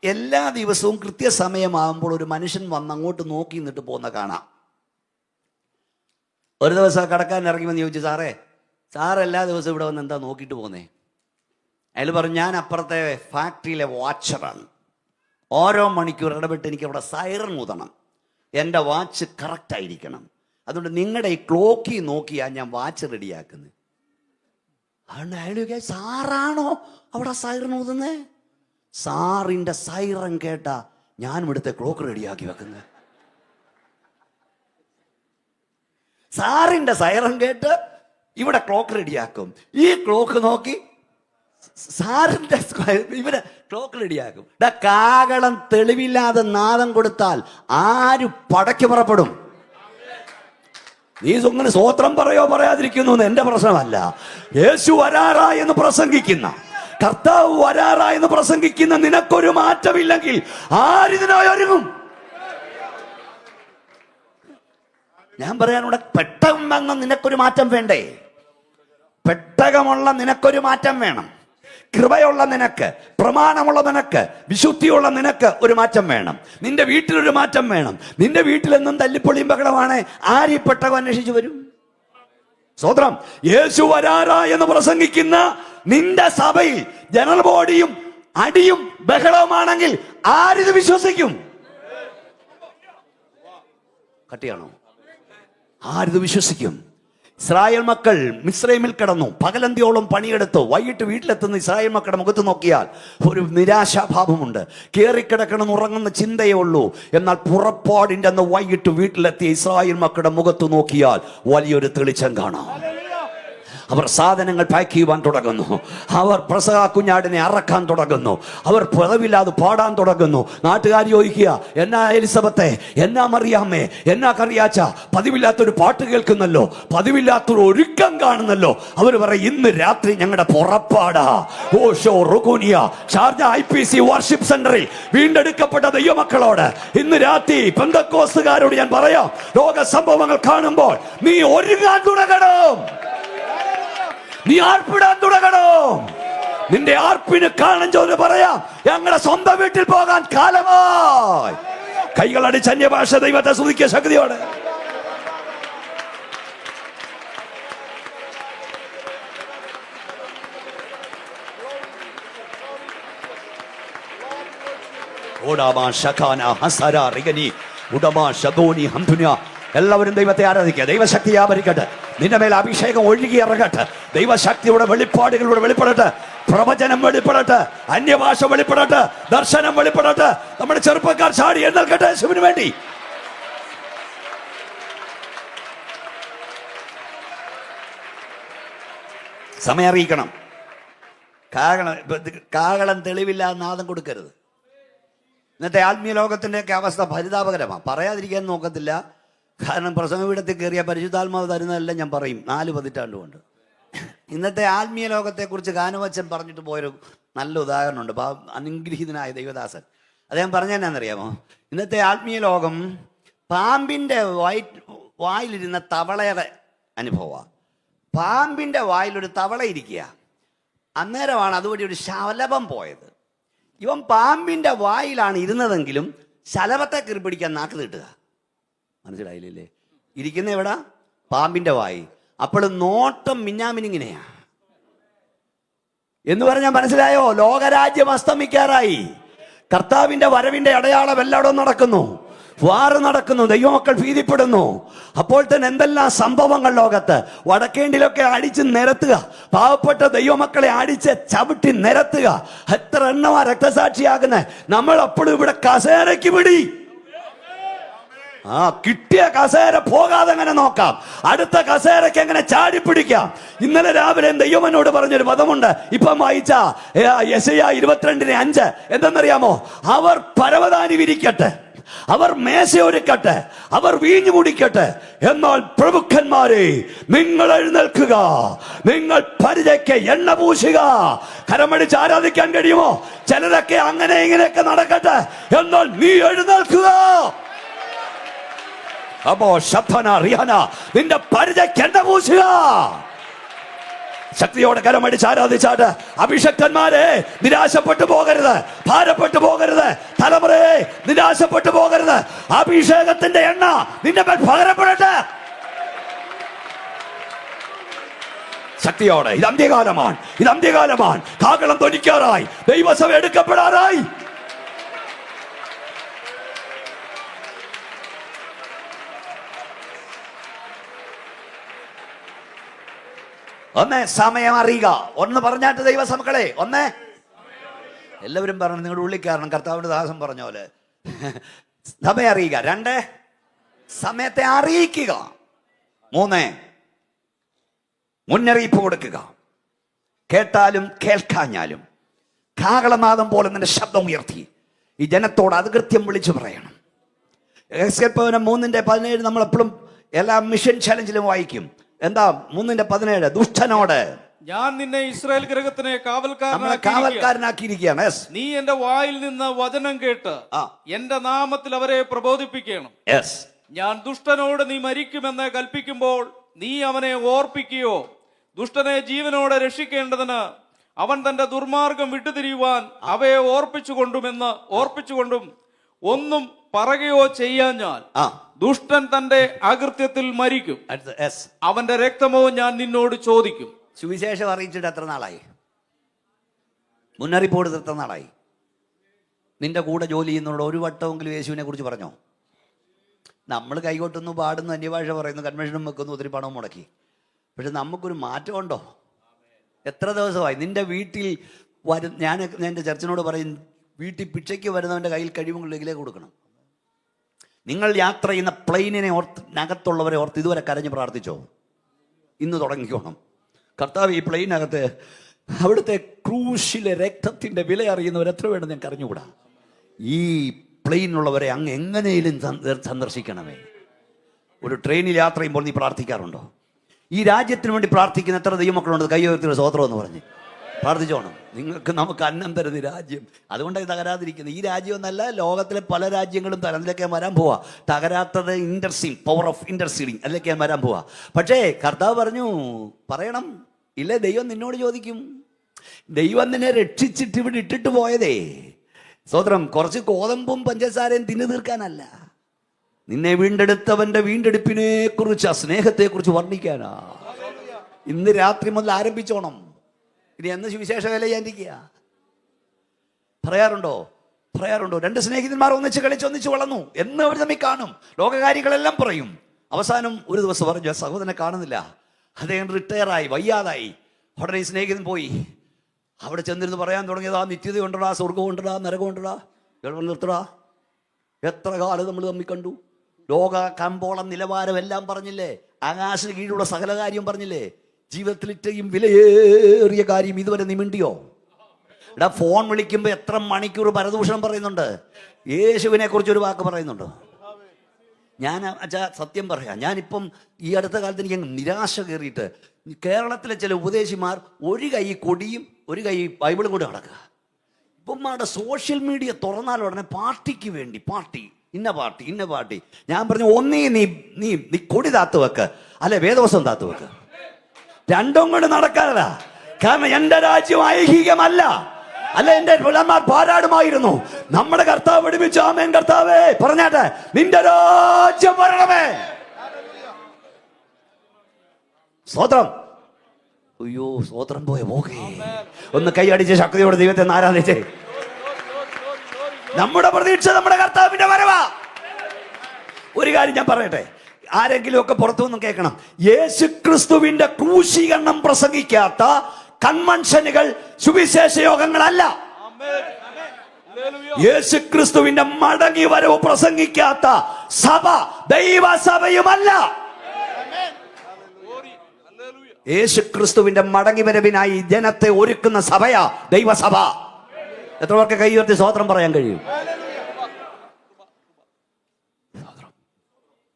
എല്ലാ ദിവസവും കൃത്യസമയമാകുമ്പോൾ ഒരു മനുഷ്യൻ വന്ന് അങ്ങോട്ട് നോക്കി നിന്നിട്ട് പോകുന്ന കാണാം. ഒരു ദിവസം കടക്കാൻ ഇറങ്ങി വന്ന് ചോദിച്ചു, സാർ എല്ലാ ദിവസവും ഇവിടെ വന്ന് എന്താ നോക്കിയിട്ട് പോന്നേ? അയാൾ പറഞ്ഞു, ഞാൻ അപ്പുറത്തെ ഫാക്ടറിയിലെ വാച്ചറാണ്. ഓരോ മണിക്കൂർ ഇടപെട്ട് എനിക്ക് അവിടെ സൈറൺ ഊതണം, എൻ്റെ വാച്ച് കറക്റ്റ് ആയിരിക്കണം. അതുകൊണ്ട് നിങ്ങളുടെ ഈ ക്ലോക്കിൽ നോക്കിയാണ് ഞാൻ വാച്ച് റെഡിയാക്കുന്നത്. അതുകൊണ്ട് അയാൾ സാറാണോ അവിടെ സൈറൺ ഊതുന്നത്? സാറിൻ്റെ സൈറൺ കേട്ടാ ഞാൻ ഇവിടുത്തെ ക്ലോക്ക് റെഡിയാക്കി വെക്കുന്നത്. സാറിൻ്റെ സൈറൺ കേട്ട് ഇവിടെ ക്ലോക്ക് റെഡിയാക്കും. ഈ ക്ലോക്ക് നോക്കി സാറിന്റെ ഇവരെ ക്ലോക്ക് റെഡിയാക്കും. കാകളം തെളിവില്ലാതെ നാദം കൊടുത്താൽ ആര് പടയ്ക്ക് പുറപ്പെടും? നീ ഇങ്ങനെ സ്വോത്രം പറയാതിരിക്കുന്നു എന്റെ പ്രശ്നമല്ല. യേശു വരാറാ എന്ന് പ്രസംഗിക്കുന്ന, കർത്താവ് വരാറാ എന്ന് പ്രസംഗിക്കുന്ന നിനക്കൊരു മാറ്റമില്ലെങ്കിൽ ആരിതിനായി ഒരുങ്ങും? ഞാൻ പറയാനുള്ള പെട്ടകമെന്ന നിനക്കൊരു മാറ്റം വേണ്ടേ? പെട്ടകമുള്ള നിനക്കൊരു മാറ്റം വേണം. കൃപയുള്ള നിനക്ക്, പ്രമാണമുള്ള നിനക്ക്, വിശുദ്ധിയുള്ള നിനക്ക് ഒരു മാറ്റം വേണം. നിന്റെ വീട്ടിലൊരു മാറ്റം വേണം. നിന്റെ വീട്ടിലെന്നും തല്ലിപ്പൊളിയും ബഹളമാണ്. ആര് പെട്ടകം അന്വേഷിച്ചു വരും? സ്വതന്ത്രം. യേശു വരാറാ എന്ന് പ്രസംഗിക്കുന്ന നിന്റെ സഭയിൽ ജനറൽ ബോഡിയും അടിയും ബഹളവുമാണെങ്കിൽ ആരിത് വിശ്വസിക്കും? കട്ടിയാണോ? ആരിത് വിശ്വസിക്കും? ഇസ്രായേൽ മക്കൾ മിസ്രൈമിൽ കിടന്നു, പകലന്തിയോളം പണിയെടുത്തു. വൈകിട്ട് വീട്ടിലെത്തുന്ന ഇസ്രായേൽ മക്കളുടെ മുഖത്ത് നോക്കിയാൽ ഒരു നിരാശാഭാവമുണ്ട്. കയറിക്കിടക്കണം ഉറങ്ങുന്ന ചിന്തയേ ഉള്ളൂ. എന്നാൽ പുറപ്പാടിൻ്റെ അന്ന് വൈകിട്ട് വീട്ടിലെത്തിയ ഇസ്രായേൽ മക്കളുടെ മുഖത്ത് നോക്കിയാൽ വലിയൊരു തെളിച്ചം കാണാം. അവർ സാധനങ്ങൾ പാക്ക് ചെയ്യുവാൻ തുടങ്ങുന്നു. അവർ പ്രസവ കുഞ്ഞാടിനെ അറക്കാൻ തുടങ്ങുന്നു. അവർ പദവില്ലാതെ പാടാൻ തുടങ്ങുന്നു. നാട്ടുകാർ ചോദിക്കുക, എന്നാ എലിസബത്തെ, എന്നാ മറിയാമ്മേ, എന്നാ കറിയാച്ച, പതിവില്ലാത്തൊരു പാട്ട് കേൾക്കുന്നല്ലോ, പതിവില്ലാത്തൊരു ഒരുക്കം കാണുന്നല്ലോ. അവർ പറയും, ഇന്ന് രാത്രി ഞങ്ങളുടെ പുറപ്പാടാ. ഓഷോ റുഗൂനിയ ഷാർജ IPC വർഷിപ്പ് സെന്ററിൽ വീണ്ടെടുക്കപ്പെട്ട ദൈവമക്കളോട് ഇന്ന് രാത്രി പെന്തക്കോസ്തുകാരോട് ഞാൻ പറയാം, ലോക സംഭവങ്ങൾ കാണുമ്പോൾ നീ ഒരുങ്ങാൻ തുടങ്ങണം. നീ ആർപ്പിടാൻ തുടങ്ങണം. നിന്റെ ആർപ്പിന് കാണാൻ ചോദിച്ചു പറയാം, ഞങ്ങളുടെ സ്വന്തം വീട്ടിൽ പോകാൻ കാലമായി. കൈകളടിച്ച് അന്യഭാഷ ദൈവത്തെ സ്തുതിക്കുക ശക്തിയോടെ. എല്ലാവരും ദൈവത്തെ ആരാധിക്കുക. ദൈവശക്തി ആവരിക്കട്ടെ. നിന്റെ മേൽ അഭിഷേകം ഒഴുകി ഇറങ്ങട്ടെ. ദൈവശക്തിയുടെ വെളിപ്പാടുകളിലൂടെ വെളിപ്പെടട്ടെ. പ്രവചനം വെളിപ്പെടട്ടെ. അന്യഭാഷ വെളിപ്പെടട്ടെ. ദർശനം വെളിപ്പെടട്ടെ. നമ്മുടെ ചെറുപ്പക്കാർ ചാടി എഴുന്നേൽക്കട്ടെ യേശുവിന് വേണ്ടി. സമയം അറിയിക്കണം. കാഹളം തെളിവില്ലാതെ നാദം കൊടുക്കരുത്. ഇന്നത്തെ ആത്മീയ ലോകത്തിൻ്റെയൊക്കെ അവസ്ഥ പരിതാപകരമാണ്. പറയാതിരിക്കാൻ നോക്കത്തില്ല. കാരണം പ്രസംഗപീഠത്തിൽ കയറിയ പരിശുദ്ധാത്മാവ് തരുന്നതെല്ലാം ഞാൻ പറയും. 4 പതിറ്റാണ്ട് കൊണ്ട്. ഇന്നത്തെ ആത്മീയ ലോകത്തെക്കുറിച്ച് ഗാനവച്ചൻ പറഞ്ഞിട്ട് പോയൊരു നല്ല ഉദാഹരണമുണ്ട്. അനുഗ്രഹീതനായ ദൈവദാസൻ അദ്ദേഹം പറഞ്ഞതെന്നറിയാമോ? ഇന്നത്തെ ആത്മീയ ലോകം പാമ്പിൻ്റെ വായിലിരുന്ന തവളയുടെ അനുഭവമാണ്. പാമ്പിൻ്റെ വായിലൊരു തവള ഇരിക്കുക. അന്നേരമാണ് അതുവഴി ഒരു ശലഭം പോയത്. ഇവൻ പാമ്പിൻ്റെ വായിലാണ് ഇരുന്നതെങ്കിലും ശലഭത്തെ കയറി പിടിക്കാൻ നാക്ക് നീട്ടുക. മനസ്സിലായില്ലേ? ഇരിക്കുന്ന എവിടാ? പാമ്പിൻ്റെ വായി. അപ്പോൾ നോട്ടം മിന്നാമിനിങ്ങനെയാ എന്ന് പറഞ്ഞാൽ മനസ്സിലായോ? ലോകരാജ്യം അസ്തമിക്കാറായി. കർത്താവിന്റെ വരവിന്റെ അടയാളം എല്ലായിടവും നടക്കുന്നു. വാറ് നടക്കുന്നു. ദൈവമക്കൾ ഭീതിപ്പെടുന്നു. അപ്പോൾ തന്നെ എന്തെല്ലാം സംഭവങ്ങൾ ലോകത്ത്. വടക്കേണ്ടിലൊക്കെ അടിച്ച് നിരത്തുക. പാവപ്പെട്ട ദൈവമക്കളെ അടിച്ച് ചവിട്ടി നിരത്തുക. എത്ര എണ്ണമാ രക്തസാക്ഷിയാകുന്നത്. നമ്മൾ അപ്പോഴും ഇവിടെ കസേരയ്ക്ക് പിടി. കിട്ടിയ കസേര പോകാതെ എങ്ങനെ നോക്കാം, അടുത്ത കസേരയ്ക്ക് എങ്ങനെ ചാടി പിടിക്കാം. ഇന്നലെ രാവിലെ ദൈവമനോട് പറഞ്ഞൊരു പദമുണ്ട്. ഇപ്പം വായിച്ച യെശയ്യാ 22:5 എന്തെന്നറിയാമോ? അവർ പരവതാനി വിരിക്കട്ടെ, അവർ മേശയൊരുക്കട്ടെ, അവർ വീഞ്ഞു കുടിക്കട്ടെ, എന്നാൽ പ്രഭുക്കന്മാരെ നിങ്ങൾ എഴുന്നേൽക്കുക, നിങ്ങൾ പരിചയ്ക്ക് എണ്ണ പൂശുക. കരമടിച്ച് ആരാധിക്കാൻ കഴിയുമോ? ചിലരൊക്കെ അങ്ങനെ ഇങ്ങനെയൊക്കെ നടക്കട്ടെ, എന്നാൽ നീ എഴുന്നേൽക്കുക. അപ്പോ ശബ്ദന റിയാന നിന്റെ പരിചയ്ക്ക് എണ്ണ പൂശുക. ശക്തിയോടെ കരമടിച്ച് ആരാധിച്ചാട്ട് അഭിഷക്തന്മാരെ നിരാശപ്പെട്ടു പോകരുത്, ഭാരപ്പെട്ടു പോകരുത്. തലമുറയെ നിരാശപ്പെട്ടു പോകരുത്. അഭിഷേകത്തിന്റെ എണ്ണ നിന്റെ മേൽ പകരപ്പെടട്ടെ. ശക്തിയോടെ. ഇത് അന്ത്യകാലമാണ്, ഇത് അന്ത്യകാലമാണ്. കാഹളം ധ്വനിക്കാറായി, ദൈവസഭ എടുക്കപ്പെടാറായി. ഒന്ന് സമയം അറിയുക. ഒന്ന് പറഞ്ഞാട്ട് ദൈവസമക്കളെ, ഒന്ന് എല്ലാവരും പറഞ്ഞു. നിങ്ങളുടെ ഉള്ളിൽ കാരണം കർത്താവിന്റെ ദാസൻ പറഞ്ഞ പോലെ സമയം അറിയുക. 2 സമയത്തെ അറിയിക്കുക. 3 മുന്നറിയിപ്പ് കൊടുക്കുക. കേട്ടാലും കേൾക്കാഞ്ഞാലും കാഹളനാദം പോലെ നിന്റെ ശബ്ദം ഉയർത്തി ഈ ജനത്തോട് അത് കൃത്യം വിളിച്ചു പറയണം. 3:17 നമ്മൾ എപ്പോഴും എല്ലാ മിഷൻ ചാലഞ്ചിലും വായിക്കും. എന്താ 3:17? ദുഷ്ടനോട് ഞാൻ നിന്നെ ഇസ്രായേൽ ഗൃഹത്തിനെ കാവൽക്കാരനാക്കിയിരിക്കുകയാണ്. നീ എന്റെ വായിൽ നിന്ന് വചനം കേട്ട് എന്റെ നാമത്തിൽ അവരെ പ്രബോധിപ്പിക്കണം. ഞാൻ ദുഷ്ടനോട് നീ മരിക്കുമെന്ന് കൽപ്പിക്കുമ്പോൾ നീ അവനെ ഓർപ്പിക്കുകയോ? ദുഷ്ടനെ ജീവനോടെ രക്ഷിക്കേണ്ടതിന് അവൻ തന്റെ ദുർമാർഗം വിട്ടുതിരിയുവാൻ അവയെ ഓർപ്പിച്ചുകൊണ്ടും ഒന്നും പറയുകയോ ചെയ്യാഞ്ഞാൽ ദുഷ്ടൻ തന്റെ അകൃത്യത്തിൽ മരിക്കും. അവന്റെ രക്തമോ ഞാൻ നിന്നോട് ചോദിക്കും. സുവിശേഷം അറിയിച്ചിട്ട് എത്ര നാളായി? മുന്നറിയിപ്പ് കൊടുത്ത് എത്ര നാളായി? നിന്റെ കൂടെ ജോലി ചെയ്യുന്നവരോട് ഒരു വട്ടമെങ്കിലും യേശുവിനെ കുറിച്ച് പറഞ്ഞോ? നമ്മൾ കൈകൊട്ടുന്നു, പാടുന്നു, അന്യഭാഷ പറയുന്നു, കൺവെൻഷനും വെക്കുന്നു, ഒത്തിരി പണവും മുടക്കി. പക്ഷെ നമുക്കൊരു മാറ്റമുണ്ടോ? എത്ര ദിവസമായി നിന്റെ വീട്ടിൽ ഞാൻ എൻ്റെ ചർച്ചിനോട് പറയും, വീട്ടിൽ പിച്ചയ്ക്ക് വരുന്നവൻ്റെ കയ്യിൽ കഴിവുകളിലേക്ക് കൊടുക്കണം. നിങ്ങൾ യാത്ര ചെയ്യുന്ന പ്ലെയിനിനെ അകത്തുള്ളവരെ ഓർത്ത് ഇതുവരെ കരഞ്ഞ് പ്രാർത്ഥിച്ചോ? ഇന്ന് തുടങ്ങിക്കോണം. കർത്താവ്, ഈ പ്ലെയിനകത്ത് അവിടുത്തെ ക്രൂശിലെ രക്തത്തിന്റെ വില അറിയുന്നവർ എത്ര വേണം ഞാൻ കരഞ്ഞുകൂടാ. ഈ പ്ലെയിനുള്ളവരെ അങ്ങ് എങ്ങനെയും സന്ദർശിക്കണമേ. ഒരു ട്രെയിനിൽ യാത്ര ചെയ്യുമ്പോൾ നീ പ്രാർത്ഥിക്കാറുണ്ടോ? ഈ രാജ്യത്തിന് വേണ്ടി പ്രാർത്ഥിക്കുന്ന എത്ര ദൈവമക്കളുണ്ട്? കൈ ഉയർത്തിയ സ്വതന്ത്രം എന്ന് പറഞ്ഞ് പ്രാർത്ഥിച്ചോണം. നമുക്ക് അന്നം തരുന്ന രാജ്യം, അതുകൊണ്ടാണ് തകരാതിരിക്കുന്നത്. ഈ രാജ്യം എന്നല്ല, ലോകത്തിലെ പല രാജ്യങ്ങളും അതിലേക്ക് വരാൻ പോവാ. തകരാത്തത് പവർ ഓഫ് ഇന്റർസീഡിങ്, അതിലേക്ക് ഞാൻ വരാൻ പോവാ. പക്ഷേ കർത്താവ് പറഞ്ഞു പറയണം, ഇല്ലേ ദൈവം നിന്നോട് ചോദിക്കും. ദൈവം നിന്നെ രക്ഷിച്ചിട്ട് ഇവിടെ ഇട്ടിട്ട് പോയതേ സ്വതന്ത്രം കുറച്ച് കോതമ്പും പഞ്ചസാരയും തിന്നു തീർക്കാനല്ല, നിന്നെ വീണ്ടെടുത്തവന്റെ വീണ്ടെടുപ്പിനെ കുറിച്ച്, ആ സ്നേഹത്തെ കുറിച്ച് വർണ്ണിക്കാനാ. ഇന്ന് രാത്രി മുതൽ ആരംഭിച്ചോണം. ഇനി എന്ന് സുവിശേഷ വേല ചെയ്യാണ്ടിരിക്കുക. പറയാറുണ്ടോ? 2 സ്നേഹിതന്മാർ ഒന്നിച്ച് കളിച്ച് ഒന്നിച്ച് വളർന്നു എന്ന് അവർ തമ്മിൽ കാണും. ലോകകാര്യങ്ങളെല്ലാം പറയും. അവസാനം ഒരു ദിവസം പറഞ്ഞു, സഹോദരനെ കാണുന്നില്ല, അദ്ദേഹം റിട്ടയറായി, വയ്യാതായി. ഉടനെ ഈ സ്നേഹിതൻ പോയി അവിടെ ചെന്നിരുന്ന് പറയാൻ തുടങ്ങിയത്, ആ നിത്യത ഉണ്ടടാ, സ്വർഗം ഉണ്ടടാ, നരകം ഉണ്ടടാ, നിർത്തടാ. എത്ര കാലം നമ്മൾ തമ്മിൽ കണ്ടു. ലോക കമ്പോളം നിലവാരം എല്ലാം പറഞ്ഞില്ലേ, ആകാശ കീഴിലുള്ള സകല കാര്യം പറഞ്ഞില്ലേ, ജീവിതത്തിൽ ഇത്രയും വിലയേറിയ കാര്യം ഇതുവരെ നീ മിണ്ടിയോ? എടാ, ഫോൺ വിളിക്കുമ്പോൾ എത്ര മണിക്കൂർ പരദൂഷണം പറയുന്നുണ്ട്. യേശുവിനെ കുറിച്ച് ഒരു വാക്ക് പറയുന്നുണ്ടോ? ഞാൻ അച്ഛാ സത്യം പറയാം, ഞാനിപ്പം ഈ അടുത്ത കാലത്ത് എനിക്ക് നിരാശ കയറിയിട്ട് കേരളത്തിലെ ചില ഉപദേശിമാർ ഒരു കൈ കൊടിയും ഒരു കൈ ബൈബിളും കൊണ്ട് നടക്കുക. ഇപ്പം നമ്മുടെ സോഷ്യൽ മീഡിയ തുറന്നാൽ ഉടനെ പാർട്ടിക്ക് വേണ്ടി ഇന്ന പാർട്ടി. ഞാൻ പറഞ്ഞു, ഒന്നീ നീ കൊടി താത്തു വെക്ക്, അല്ലെ വേദവസം താത്തു വെക്ക്. രണ്ടും കൊണ്ട് നടക്കാനല്ല. കാരണം എൻ്റെ രാജ്യം ഐഹികമല്ല. അല്ല, എന്റെ പുലന്മാർ പോരാടുമായിരുന്നു. നമ്മുടെ കർത്താവ് പഠിപ്പിച്ചു, ആമേൻ കർത്താവേ പറഞ്ഞാട്ടെ, നിന്റെ രാജ്യം വരണമേ. സ്തോത്രം. അയ്യോ, സ്തോത്രം പോകെ. ഒന്ന് കൈയടിച്ച് ശക്തിയോടെ ദൈവത്തെ ആരാധിച്ചേ. നമ്മുടെ പ്രതീക്ഷ നമ്മുടെ കർത്താവിന്റെ വരവാ. ഒരു കാര്യം ഞാൻ പറയട്ടെ, ആരെങ്കിലും ഒക്കെ പുറത്തുനിന്നും കേൾക്കണം. യേശുക്രിസ്തുവിന്റെ ക്രൂശീകരണം പ്രസംഗിക്കാത്ത കൺവെൻഷനുകൾ സുവിശേഷ യോഗങ്ങളല്ല. യേശുക്രിസ്തുവിന്റെ മടങ്ങി വരവ് പ്രസംഗിക്കാത്ത സഭ ദൈവസഭയുമല്ല. യേശുക്രിസ്തുവിന്റെ മടങ്ങി വരവിനായി ജനത്തെ ഒരുക്കുന്ന സഭയാ ദൈവസഭ. എത്ര പേർക്ക് കൈ ഉയർത്തി സ്തോത്രം പറയാൻ കഴിയും?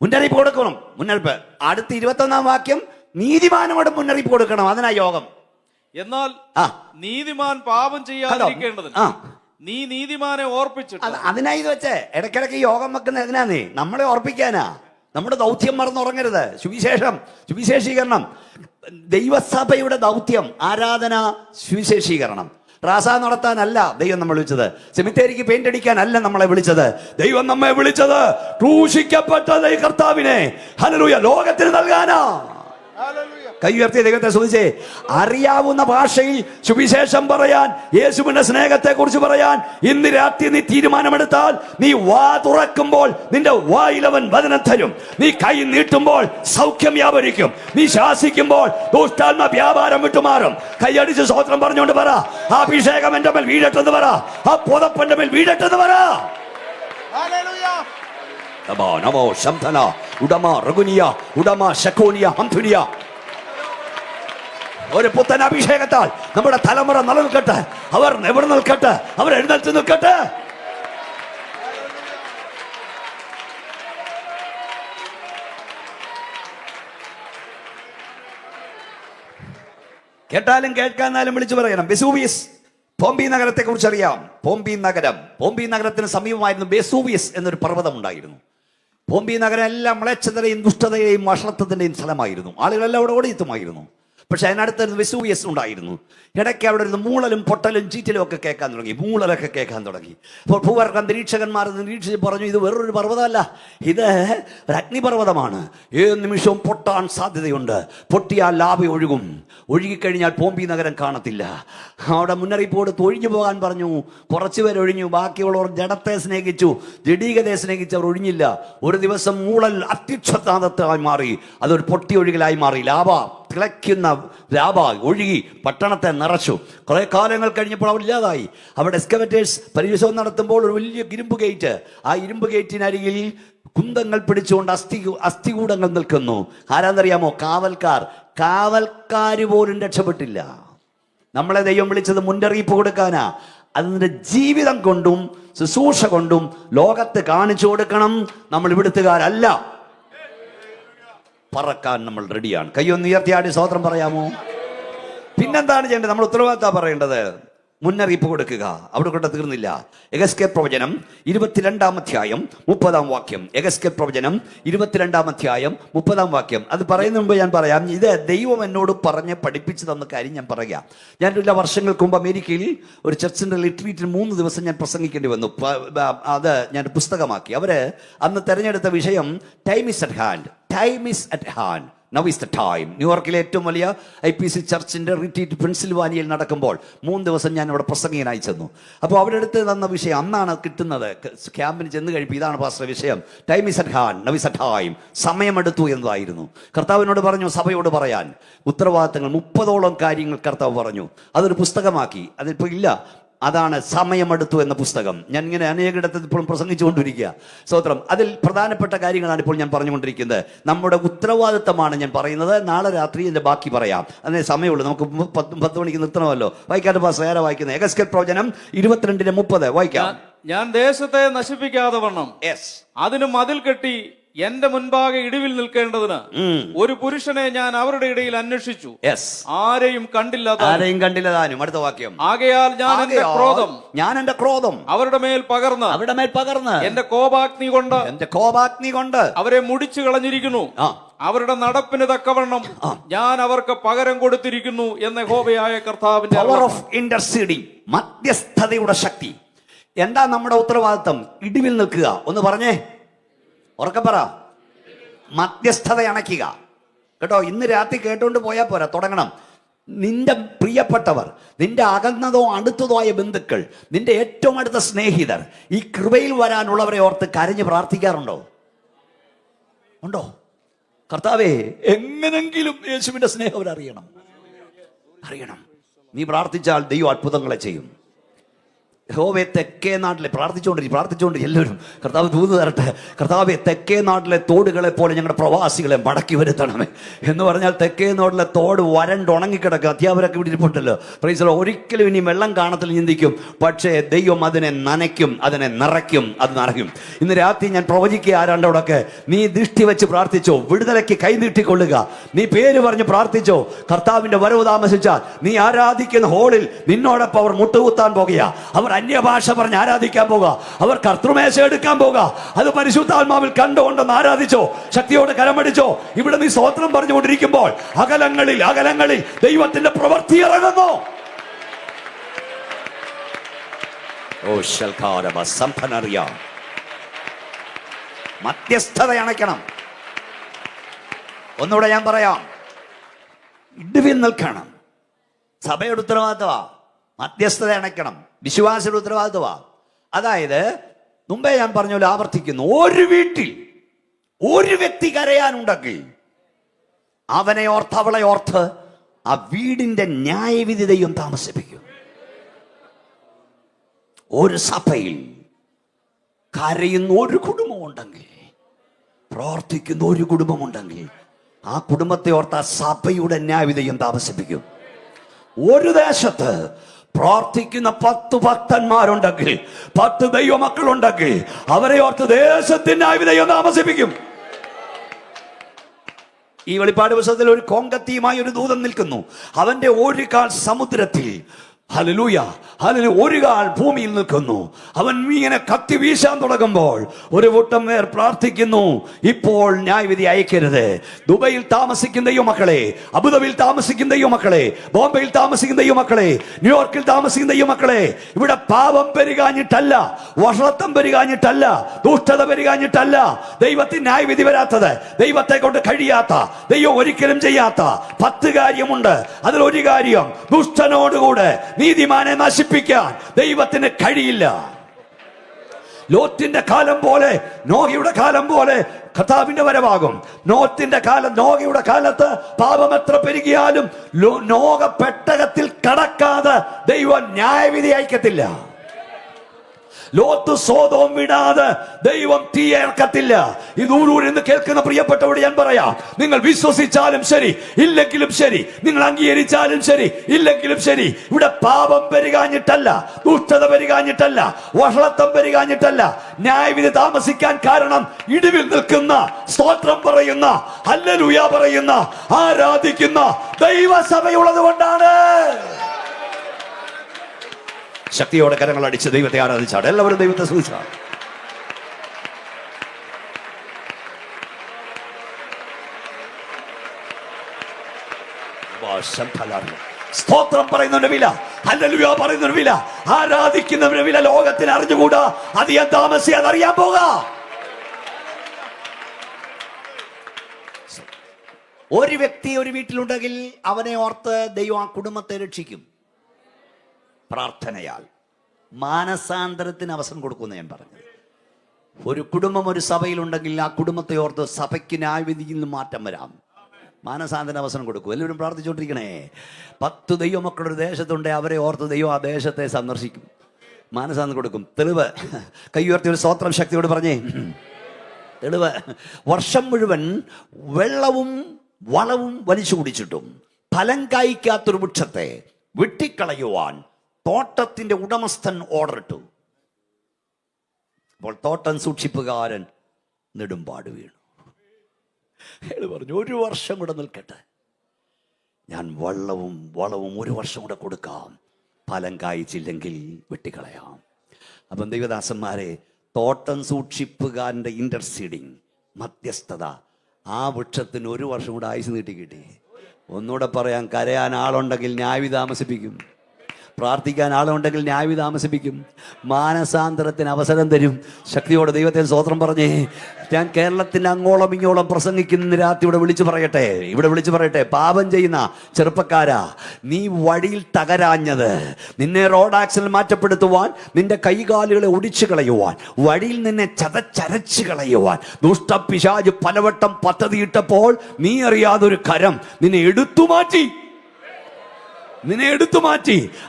മുന്നറിയിപ്പ് കൊടുക്കണം. മുന്നറിയിപ്പ് അടുത്ത 21-ാം വാക്യം, നീതിമാനോട് മുന്നറിയിപ്പ് കൊടുക്കണം. അതിനാ യോഗം. എന്നാൽ നീതിമാൻ പാപം ചെയ്യാതിരിക്കേണ്ടതിന് നീ നീതിമാനെ ഓർപ്പിച്ചിട്ട്. അതിനായി ഇത് വെച്ചേ ഇടയ്ക്കിടയ്ക്ക് യോഗം വെക്കുന്ന എതിനാന്നേ? നമ്മളെ ഓർപ്പിക്കാനാ. നമ്മുടെ ദൗത്യം മറന്നുറങ്ങരുത്. സുവിശേഷീകരണം ദൈവസഭയുടെ ദൗത്യം. ആരാധന, സുവിശേഷീകരണം. റാസ നടത്താനല്ല ദൈവം നമ്മൾ വിളിച്ചത്. സെമിത്തേരിക്ക് പെയിന്റ് അടിക്കാനല്ല നമ്മളെ വിളിച്ചത്. ദൈവം നമ്മെ വിളിച്ചത് ക്രൂശിക്കപ്പെട്ട കർത്താവിനെ ഹല്ലേലൂയ ലോകത്തിന് നൽകാനാ. കൈ ഉയർത്തിയ ദൈവത്തെ സ്തുതിച്ചേ. അറിയാവുന്ന ഭാഷയിൽ സുവിശേഷം പറയാൻ, യേശുവിന്റെ സ്നേഹത്തെ കുറിച്ച് പറയാൻ ഇന്ന് രാത്രി നീ തീരുമാനമെടുത്താൽ, നീ വാ തുറക്കുമ്പോൾ നിന്റെ വായിലവൻ വചനം തരും. നീ കൈ നീട്ടുമ്പോൾ സൗഖ്യം വ്യാപരിക്കും. നീ ശാസിക്കുമ്പോൾ ദുഷ്ടാത്മ വ്യാപാരം വിട്ടുമാറും. കൈയടിച്ച് സ്തോത്രം പറഞ്ഞുകൊണ്ട് പറ, ആ അഭിഷേകം എന്റെ മേൽ വീഴട്ടെന്ന് പറ, ആ പുതപ്പന്റെ മേൽ വീഴട്ടെന്ന് പറ. ഒരു പുത്തൻ അഭിഷേകത്താൽ നമ്മുടെ തലമുറ നിലനിൽക്കട്ടെ. അവർ എവിടെ നിൽക്കട്ടെ, അവർ എഴുന്നേറ്റ് നിൽക്കട്ടെ. കേട്ടാലും കേൾക്കാനാലും വിളിച്ചു പറയണം. വെസൂവിയസ്, പോംബി നഗരത്തെ കുറിച്ച് അറിയാം. പോംബി നഗരത്തിന് സമീപമായിരുന്നു വെസൂവിയസ് എന്നൊരു പർവ്വതം ഉണ്ടായിരുന്നു. പോംബി നഗരം എല്ലാം മ്ലേച്ഛതയുടെയും ദുഷ്ടതയുടെയും വഷളത്വത്തിന്റെയും സ്ഥലമായിരുന്നു. ആളുകളെല്ലാം അവിടെ ഓടിയെത്തുമായിരുന്നു. പക്ഷെ അതിനടുത്ത് വെസൂവിയസ് ഉണ്ടായിരുന്നു. ഇടയ്ക്ക് അവിടെ ഇരുന്ന് മൂളലും പൊട്ടലും ചീറ്റലും ഒക്കെ കേൾക്കാൻ തുടങ്ങി. മൂളലൊക്കെ കേൾക്കാൻ തുടങ്ങി. അപ്പോൾ ഭൂവർഗ നിരീക്ഷകന്മാർ നിരീക്ഷിച്ച് പറഞ്ഞു, ഇത് വേറൊരു പർവ്വതമല്ല, ഇത് ഒരു അഗ്നിപർവ്വതമാണ്. ഏത് നിമിഷവും പൊട്ടാൻ സാധ്യതയുണ്ട്. പൊട്ടിയാൽ ലാഭ ഒഴുകും. ഒഴുകിക്കഴിഞ്ഞാൽ പോംബി നഗരം കാണത്തില്ല. അവിടെ മുന്നറിയിപ്പ് കൊടുത്ത് ഒഴിഞ്ഞു പോകാൻ പറഞ്ഞു. കുറച്ചുപേർ ഒഴിഞ്ഞു. ബാക്കിയുള്ളവർ ജഡത്തെ സ്നേഹിച്ചു, ജഡീകതയെ സ്നേഹിച്ചവർ ഒഴിഞ്ഞില്ല. ഒരു ദിവസം മൂളൽ അത്യുച്ഛതായി മാറി. അതൊരു പൊട്ടി ഒഴുകലായി മാറി. ലാഭ തിളയ്ക്കുന്ന ലാഭ ഒഴുകി പട്ടണത്തെ നിറച്ചു. കുറെ കാലങ്ങൾ കഴിഞ്ഞപ്പോൾ അവർ ഇല്ലാതായി. അവിടെ എക്സ്കവേറ്റേഴ്സ് പരിശോധന നടത്തുമ്പോൾ ഒരു വലിയ ഇരുമ്പ് ഗേറ്റ്, ആ ഇരുമ്പ് ഗേറ്റിനരികിൽ കുന്തങ്ങൾ പിടിച്ചുകൊണ്ട് അസ്ഥികൂടങ്ങൾ നിൽക്കുന്നു. ആരാന്നറിയാമോ? കാവൽക്കാർ പോലും രക്ഷപ്പെട്ടില്ല. നമ്മളെ ദൈവം വിളിച്ചത് മുന്നറിയിപ്പ് കൊടുക്കാനാ. അതിന്റെ ജീവിതം കൊണ്ടും ശുശ്രൂഷ കൊണ്ടും ലോകത്ത് കാണിച്ചു കൊടുക്കണം. നമ്മൾ ഇവിടുത്തുകാരല്ല. പറക്കാൻ നമ്മൾ റെഡിയാണ്. കയ്യൊന്ന് ഉയർത്തിയാടി സ്തോത്രം പറയാമോ? പിന്നെന്താണ് ചെയ്യേണ്ടത്? നമ്മൾ ഉത്തരവാദിത്തം പറയേണ്ടത്. മുന്നറിയിപ്പ് കൊടുക്കുക. അവിടെ കൊണ്ട് തീർന്നില്ല. എഗസ്കേൽ പ്രവചനം 22-ാം അധ്യായം 30-ാം വാക്യം. എഗസ്കേൽ പ്രവചനം 22-ാം അധ്യായം 30-ാം വാക്യം. അത് പറയുന്ന മുമ്പ് ഞാൻ പറയാം, ഇത് ദൈവം എന്നോട് പറഞ്ഞ് പഠിപ്പിച്ചു തന്ന കാര്യം ഞാൻ പറയാം. ഞാൻ ചില വർഷങ്ങൾക്ക് മുമ്പ് അമേരിക്കയിൽ ഒരു ചർച്ചിന്റെ ലിറ്ററേറ്റിൽ 3 ദിവസം ഞാൻ പ്രസംഗിക്കേണ്ടി വന്നു. അത് ഞാൻ പുസ്തകമാക്കി. അവര് അന്ന് തെരഞ്ഞെടുത്ത വിഷയം time is at hand. Now is the time. ന്യൂയോർക്കിലെ ഏറ്റവും വലിയ IPC ചർച്ചിന്റെ റിട്രീറ്റ് പെൻസിൽവാനിയയിൽ നടക്കുമ്പോൾ 3 ദിവസം ഞാൻ അവിടെ പ്രസംഗികനായി ചെന്നു. അപ്പോൾ അവിടെ അടുത്ത് തന്ന വിഷയം അന്നാണ് കിട്ടുന്നത്. ക്യാമ്പിന് ചെന്ന് കഴിയുമ്പോൾ ഇതാണ് പാസ്റ്റർ വിഷയം. Time is at hand, now is at time. സമയമെടുത്തു എന്നതായിരുന്നു. കർത്താവിനോട് പറഞ്ഞു സഭയോട് പറയാൻ ഉത്തരവാദിത്തങ്ങൾ 30ഓളം കാര്യങ്ങൾ കർത്താവ് പറഞ്ഞു. അതൊരു പുസ്തകമാക്കി. അതിപ്പോൾ ഇല്ല. അതാണ് സമയമെടുത്തു എന്ന പുസ്തകം. ഞാൻ ഇങ്ങനെ അനേകിടത്ത് ഇപ്പോഴും പ്രസംഗിച്ചുകൊണ്ടിരിക്കുക. സ്തോത്രം. അതിൽ പ്രധാനപ്പെട്ട കാര്യങ്ങളാണ് ഇപ്പോൾ ഞാൻ പറഞ്ഞുകൊണ്ടിരിക്കുന്നത്. നമ്മുടെ ഉത്തരവാദിത്തമാണ് ഞാൻ പറയുന്നത്. നാളെ രാത്രി എൻ്റെ ബാക്കി പറയാം. അതിന് സമയമുള്ളൂ. നമുക്ക് 10 മണിക്ക് നിർത്തണമല്ലോ. വായിക്കാതെ പാസ് ആരാ വായിക്കുന്നത്? യെഹെസ്കേൽ പ്രവചനം 22:30 വായിക്കാം. ഞാൻ ദേശത്തെ നശിപ്പിക്കാതെ വണ്ണം അതിന് മതിൽ കെട്ടി എന്റെ മുൻപാകെ ഇടിവിൽ നിൽക്കേണ്ടതിന് ഒരു പുരുഷനെ ഞാൻ അവരുടെ ഇടയിൽ അന്വേഷിച്ചു, ആരെയും കണ്ടില്ല താനും. അടുത്ത വാക്യം. ആകയാൽ ഞാൻ എന്റെ ക്രോധം അവരുടെ മേൽ പകർന്ന് എന്റെ കോപാഗ്നി കൊണ്ട് അവരെ മുടിച്ചു കളഞ്ഞിരിക്കുന്നു. അവരുടെ നടപ്പിന് തക്കവണ്ണം ഞാൻ അവർക്ക് പകരം കൊടുത്തിരിക്കുന്നു എന്ന് യഹോവയായ കർത്താവിന്റെ പവർ ഓഫ് ഇന്റർസീഡിംഗ്, മധ്യസ്ഥതയുടെ ശക്തി. എന്താ നമ്മുടെ ഉത്തരവാദിത്തം? ഇടിവിൽ നിൽക്കുക. ഒന്ന് പറഞ്ഞേ, ഉറക്കെ പറ. മധ്യസ്ഥത അണയ്ക്കുക. കേട്ടോ, ഇന്ന് രാത്രി കേട്ടോണ്ട് പോയാൽ പോരാ, തുടങ്ങണം. നിന്റെ പ്രിയപ്പെട്ടവർ, നിന്റെ അകന്നതോ അടുത്തതോ ആയ ബന്ധുക്കൾ, നിന്റെ ഏറ്റവും അടുത്ത സ്നേഹിതർ ഈ കൃപയിൽ വരാനുള്ളവരെ ഓർത്ത് കരഞ്ഞ് പ്രാർത്ഥിക്കാറുണ്ടോ? ഉണ്ടോ? കർത്താവേ, എങ്ങനെങ്കിലും യേശുവിന്റെ സ്നേഹം അവരറിയണം. നീ പ്രാർത്ഥിച്ചാൽ ദൈവം അത്ഭുതങ്ങളെ ചെയ്യും. യഹോവേ, തെക്കേ നാട്ടിലെ പ്രാർത്ഥിച്ചുകൊണ്ട് എല്ലാവരും കർത്താവ് ദൂത് തരട്ടെ. കർത്താവെ, തെക്കേ നാട്ടിലെ തോടുകളെ പോലെ ഞങ്ങളുടെ പ്രവാസികളെ മടക്കി വരുത്തണമേ എന്ന് പറഞ്ഞാൽ തെക്കേ നാട്ടിലെ തോട് വരണ്ടുണങ്ങിക്കിടക്കുക. അധ്യാപകരൊക്കെ ഇവിടെ ഇരിപ്പുണ്ടല്ലോ. പ്രൈസ്. ഒരിക്കലും ഇനി വെള്ളം കാണത്തിൽ ചിന്തിക്കും, പക്ഷേ ദൈവം അതിനെ നനയ്ക്കും, അതിനെ നിറയ്ക്കും, അത് നിറയ്ക്കും. ഇന്ന് രാത്രി ഞാൻ പ്രവചിക്കുക ആരാണ്ടോടൊക്കെ, നീ ദൃഷ്ടി വെച്ച് പ്രാർത്ഥിച്ചോ, വിടുതലയ്ക്ക് കൈ നീട്ടിക്കൊള്ളുക. നീ പേര് പറഞ്ഞ് പ്രാർത്ഥിച്ചോ. കർത്താവിന്റെ വരവ് താമസിച്ചാൽ നീ ആരാധിക്കുന്ന ഹോളിൽ നിന്നോടൊപ്പം അവർ മുട്ടുകുത്താൻ പോകുക. അവർ അന്യഭാഷ പറഞ്ഞ് ആരാധിക്കാൻ പോകുക. അവർ കർത്തൃമേശ എടുക്കാൻ പോകുക. അത് പരിശുദ്ധാത്മാവിൽ കണ്ടുകൊണ്ടെന്ന് ആരാധിച്ചോ, ശക്തിയോടെ കരമടിച്ചോ. ഇവിടെ നീ സ്തോത്രം പറഞ്ഞുകൊണ്ടിരിക്കുമ്പോൾ അകലങ്ങളിൽ ദൈവത്തിന്റെ പ്രവൃത്തി ഇറങ്ങുന്നു. മധ്യസ്ഥത അണയ്ക്കണം. ഒന്നുകൂടെ ഞാൻ പറയാം, ഇടിവിൽ നിൽക്കണം. സഭയുടെ ഉത്തരവാദിത്തമാ. മധ്യസ്ഥത അണയ്ക്കണം. വിശ്വാസിയുടെ ഉത്തരവാദിത്വമാ. അതായത് മുമ്പേ ഞാൻ പറഞ്ഞ ആവർത്തിക്കുന്നു, ഒരു വീട്ടിൽ ഒരു വ്യക്തി കരയാനുണ്ടെങ്കിൽ അവനെ ഓർത്ത് അവളെ ഓർത്ത് ആ വീടിന്റെ ന്യായവിധി ദൈവം താമസിപ്പിക്കും. ഒരു സഭയിൽ കരയുന്ന ഒരു കുടുംബമുണ്ടെങ്കിൽ, പ്രാർത്ഥിക്കുന്ന ഒരു കുടുംബമുണ്ടെങ്കിൽ ആ കുടുംബത്തെ ഓർത്ത് ആ സഭയുടെ ന്യായവിധിയും താമസിപ്പിക്കും. ഒരു ദേശത്ത് പ്രാർത്ഥിക്കുന്ന 10 ഭക്തന്മാരുണ്ടെങ്കിൽ, 10 ദൈവമക്കളുണ്ടെങ്കിൽ അവരെ ഓർത്ത് ദേശത്തിന്റെ ന്യായവിധിയും താമസിപ്പിക്കും. ഈ വെളിപ്പാട് പുസ്തകത്തിൽ ഒരു കോങ്കത്തിയുമായി ഒരു ദൂതൻ നിൽക്കുന്നു. അവന്റെ ഒരു കാൽ സമുദ്രത്തിൽ, ഹല്ലേലൂയ, ഒരു കാൽ ഭൂമിയിൽ നിൽക്കുന്നു. അവൻ ഇങ്ങനെ കത്തി വീശാൻ തുടങ്ങുമ്പോൾ ഒരു കൂട്ടം പേർ പ്രാർത്ഥിക്കുന്നു, ഇപ്പോൾ ന്യായവിധി അയക്കരുത്. ദുബൈയിൽ താമസിക്കുന്ന ദൈവമക്കളെ, അബുദാബിയിൽ താമസിക്കുന്ന ദൈവമക്കളെ, ബോംബെയിൽ താമസിക്കുന്ന ദൈവമക്കളെ, ന്യൂയോർക്കിൽ താമസിക്കുന്ന ദൈവമക്കളെ, ഇവിടെ പാപം പെരുകാഞ്ഞിട്ടല്ല, വഷളത്വം പെരുകാഞ്ഞിട്ടല്ല, ദുഷ്ടത പെരുകാഞ്ഞിട്ടല്ല ദൈവത്തിന് ന്യായവിധി വരാത്തത്. ദൈവത്തെ കൊണ്ട് കഴിയാത്ത, ദൈവം ഒരിക്കലും ചെയ്യാത്ത 10 കാര്യമുണ്ട്. അതിലൊരു കാര്യം, ദുഷ്ടനോടുകൂടെ നീതിമാനെ നശിപ്പിക്കാൻ ദൈവത്തിന് കഴിയില്ല. ലോത്തിന്റെ കാലം പോലെ, നോഹയുടെ കാലം പോലെ കർത്താവിന്റെ വരവാകും. നോഹയുടെ കാലത്ത് പാപം എത്ര പെരുകിയാലും നോഹ പെട്ടകത്തിൽ കടക്കാതെ ദൈവം ന്യായവിധി അയക്കത്തില്ല. ലോത്ത് സോദോം വിടാതെ ദൈവം തീ ഇറക്കത്തില്ല. ഇത് ഊരൂരിന്ന് കേൾക്കുന്ന പ്രിയപ്പെട്ടവരോട് ഞാൻ പറയാം, നിങ്ങൾ വിശ്വസിച്ചാലും ശരി ഇല്ലെങ്കിലും ശരി, നിങ്ങൾ അംഗീകരിച്ചാലും ശരി ഇല്ലെങ്കിലും ശരി, ഇവിടെ പാപം പെരുകാഞ്ഞിട്ടല്ല, ദുഷ്ടത പെരുകാഞ്ഞിട്ടല്ല, വഷളത്വം പെരുകാഞ്ഞിട്ടല്ല ന്യായവിധി താമസിക്കാൻ കാരണം ഇടിവിൽ നിൽക്കുന്ന, സ്തോത്രം പറയുന്ന, ഹല്ലേലൂയ പറയുന്ന, ആരാധിക്കുന്ന ദൈവസഭയുള്ളത് കൊണ്ടാണ്. ശക്തിയോടെ കരങ്ങൾ അടിച്ച് ദൈവത്തെ ആരാധിച്ചാണ്. എല്ലാവരും ദൈവത്തെ സ്തുതിച്ചാണ്. സ്തോത്രം പറയുന്നവന്റെ വില, ഹല്ലേലൂയ പറയുന്നവന്റെ വില, ആരാധിക്കുന്നവന്റെ വില ലോകത്തിന് അറിഞ്ഞുകൂടാ. അധികം താമസിയാതെ അറിയാൻ പോകാം. ഒരു വ്യക്തി ഒരു വീട്ടിലുണ്ടെങ്കിൽ അവനെ ഓർത്ത് ദൈവം ആ കുടുംബത്തെ രക്ഷിക്കും. പ്രാർത്ഥനയാൽ മാനസാന്തരത്തിന് അവസരം കൊടുക്കുമെന്ന് ഞാൻ പറഞ്ഞത്. ഒരു കുടുംബം ഒരു സഭയിലുണ്ടെങ്കിൽ ആ കുടുംബത്തെ ഓർത്ത് സഭയ്ക്ക് ന്യായവിധിയിൽ നിന്ന് മാറ്റം വരാം. മാനസാന്തര അവസരം കൊടുക്കും. എല്ലാവരും പ്രാർത്ഥിച്ചുകൊണ്ടിരിക്കണേ. 10 ദൈവമക്കളുടെ ഒരു ദേശത്തുണ്ട്, അവരെ ഓർത്ത് ദൈവം ആ ദേശത്തെ സന്ദർശിക്കും, മാനസാന്തരം കൊടുക്കും. തെളിവ് കൈ ഉയർത്തി ഒരു സ്തോത്രം ശക്തിയോട് പറഞ്ഞേ. തെളിവ്, വർഷം മുഴുവൻ വെള്ളവും വളവും വലിച്ചു കുടിച്ചിട്ടും ഫലം കായ്ക്കാത്തൊരു വൃക്ഷത്തെ വെട്ടിക്കളയുവാൻ തോട്ടത്തിന്റെ ഉടമസ്ഥൻ ഓർഡർ ഇട്ടു. അപ്പോൾ തോട്ടം സൂക്ഷിപ്പുകാരൻ നെടുമ്പാട് വീണു. അയാൾ പറഞ്ഞു, 1 വർഷം കൂടെ നിൽക്കട്ടെ, ഞാൻ വെള്ളവും വളവും 1 വർഷം കൂടെ കൊടുക്കാം, ഫലം കായ്ച്ചില്ലെങ്കിൽ വെട്ടിക്കളയാം. അപ്പം ദൈവദാസന്മാരെ, തോട്ടം സൂക്ഷിപ്പുകാരൻ്റെ ഇന്റർസീഡിങ്, മധ്യസ്ഥത, ആ വൃക്ഷത്തിന് 1 വർഷം കൂടെ ആയുസ് നീട്ടി കിട്ടി. ഒന്നുകൂടെ പറയാം, കരയാൻ ആളുണ്ടെങ്കിൽ ന്യായവിധി താമസിപ്പിക്കും, പ്രാർത്ഥിക്കാൻ ആളുണ്ടെങ്കിൽ ന്യായവിധി താമസിപ്പിക്കും, മാനസാന്തരത്തിന് അവസരം തരും. ശക്തിയോടെ ദൈവത്തെ സ്തോത്രം പറഞ്ഞേ. ഞാൻ കേരളത്തിന് അങ്ങോളം ഇങ്ങോളം പ്രസംഗിക്കുന്ന രാത്രി ഇവിടെ വിളിച്ചു പറയട്ടെ, പാപം ചെയ്യുന്ന ചെറുപ്പക്കാരാ, നീ വഴിയിൽ തകരാഞ്ഞത്, നിന്നെ റോഡ് ആക്സിഡന്റ് മാറ്റപ്പെടുത്തുവാൻ, നിന്റെ കൈകാലുകളെ ഒടിച്ചു കളയുവാൻ, വഴിയിൽ നിന്നെ ചതച്ചരച്ചു കളയുവാൻ ദുഷ്ടപിശാച് പലവട്ടം പദ്ധതിയിട്ടപ്പോൾ നീ അറിയാതൊരു കരം നിന്നെ എടുത്തു മാറ്റി.